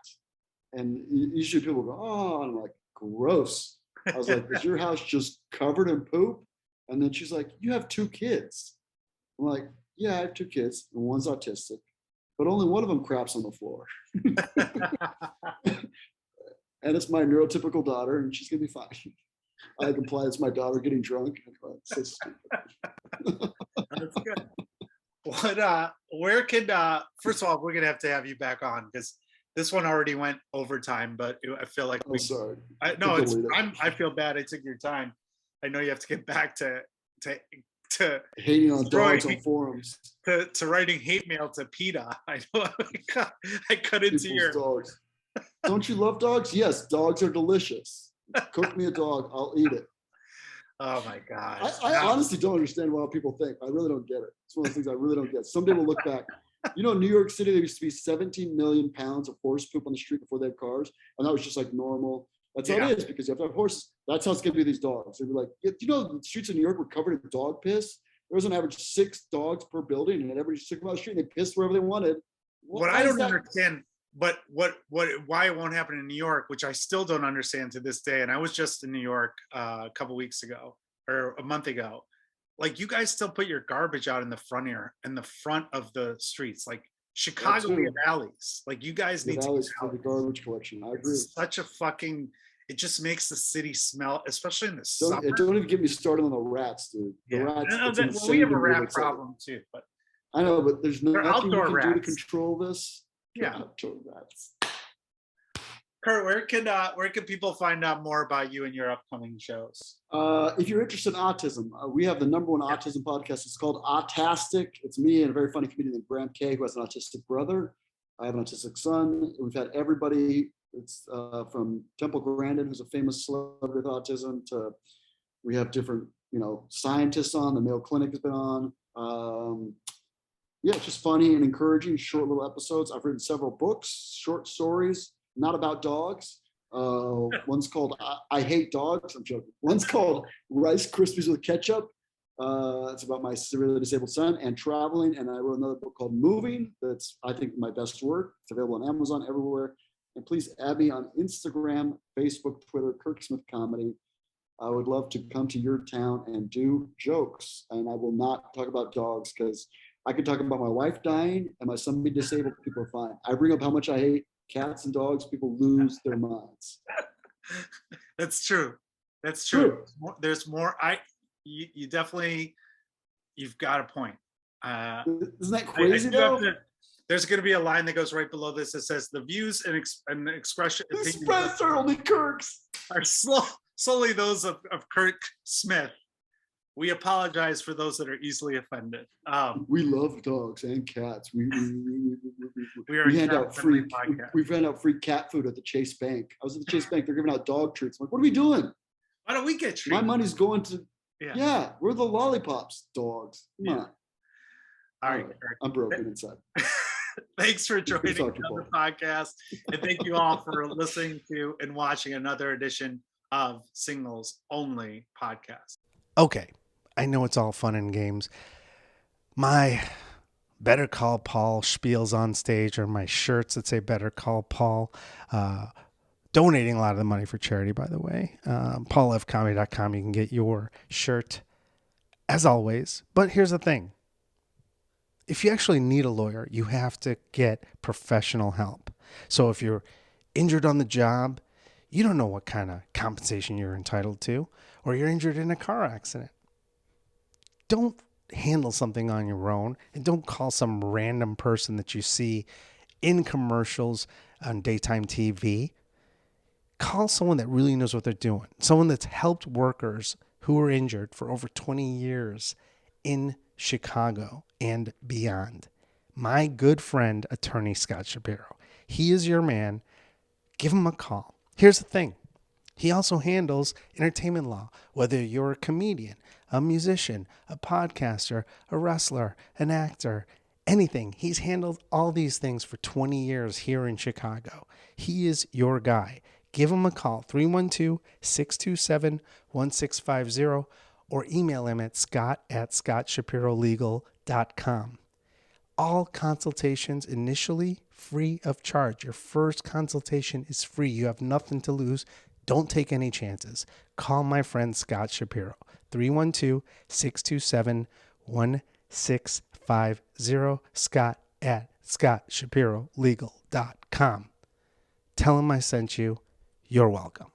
and usually people go, oh, and I'm like, gross. I was like, is your house just covered in poop? And then she's like, you have 2 kids. I'm like, yeah, I have 2 kids, and one's autistic, but only one of them craps on the floor. And it's my neurotypical daughter, and she's gonna be fine. I comply. It's my daughter getting drunk. So stupid. That's good. Where could first of all, we're gonna have to have you back on because this one already went overtime, but I feel like sorry. I feel bad I took your time. I know you have to get back to to Hating on destroy- dogs on forums. to writing hate mail to PETA. I know I cut into People's your dogs. Don't you love dogs? Yes, dogs are delicious. Cook me a dog, I'll eat it. oh my god. I honestly don't understand why people think. I really don't get it. It's one of the things I really don't get. Someday we'll look back. You know, in New York City, there used to be 17 million pounds of horse poop on the street before they had cars. And that was just like normal. That's how it is, because you have to have horses. That's how it's going to be these dogs. They'd be like, you know, the streets of New York were covered in dog piss. There was an average 6 dogs per building, and everybody just took them out the street and they pissed wherever they wanted. What I don't understand, but why it won't happen in New York, which I still don't understand to this day. And I was just in New York a couple weeks ago or a month ago. Like, you guys still put your garbage out in the front of the streets, like Chicago, we have alleys. Like, you guys need to alleys for the garbage collection. I agree. It's such a fucking. It just makes the city smell, especially in the Don't summer. even get me started on the rats, dude. The rats. Well, we have a rat problem too, but I know, but there's nothing you outdoor can do to rats. control this. Yeah. Outdoor rats. Kurt, where can people find out more about you and your upcoming shows? If you're interested in autism, we have the #1 autism podcast. It's called Autastic. It's me and a very funny comedian named Graham Kay, who has an autistic brother. I have an autistic son. We've had everybody. It's from Temple Grandin, who's a famous celebrity with autism, to we have different, scientists on. The Mayo Clinic has been on. It's just funny and encouraging, short little episodes. I've written several books, short stories, not about dogs. One's called I Hate Dogs. I'm joking. One's called Rice Krispies with Ketchup. It's about my severely disabled son and traveling. And I wrote another book called Moving. That's, I think, my best work. It's available on Amazon, everywhere. And please add me on Instagram, Facebook, Twitter, Kirk Smith Comedy. I would love to come to your town and do jokes. And I will not talk about dogs, because I could talk about my wife dying and my son being disabled. People are fine. I bring up how much I hate cats and dogs. People lose their minds. That's true. That's true. There's more. You definitely, you've got a point. Isn't that crazy though? There's going to be a line that goes right below this that says the views and expression are only Kirk's. Are solely those of Kirk Smith. We apologize for those that are easily offended. We love dogs and cats. We hand out free. We've handed out free cat food at the Chase Bank. I was at the Chase Bank. They're giving out dog treats. I'm like, what are we doing? Why don't we get treats? My money's going to. Yeah, we're the lollipops dogs. Come on. All right. I'm broken inside. Thanks for joining the podcast. And thank you all for listening to and watching another edition of Singles Only Podcast. Okay, I know it's all fun and games. My Better Call Paul spiels on stage, or my shirts that say Better Call Paul. Donating a lot of the money for charity, by the way. PaulFcomedy.com. You can get your shirt, as always. But here's the thing. If you actually need a lawyer, you have to get professional help. So if you're injured on the job, you don't know what kind of compensation you're entitled to, or you're injured in a car accident. Don't handle something on your own, and don't call some random person that you see in commercials on daytime TV. Call someone that really knows what they're doing. Someone that's helped workers who were injured for over 20 years in Chicago and beyond. My good friend, attorney Scott Shapiro. He is your man. Give him a call. Here's the thing. He also handles entertainment law, whether you're a comedian, a musician, a podcaster, a wrestler, an actor, anything. He's handled all these things for 20 years here in Chicago. He is your guy. Give him a call, 312-627-1650, or email him at scott@scottshapirolegal.com. All consultations initially free of charge. Your first consultation is free. You have nothing to lose. Don't take any chances. Call my friend Scott Shapiro, 312-627-1650, scott@scottshapirolegal.com. Tell him I sent you. You're welcome.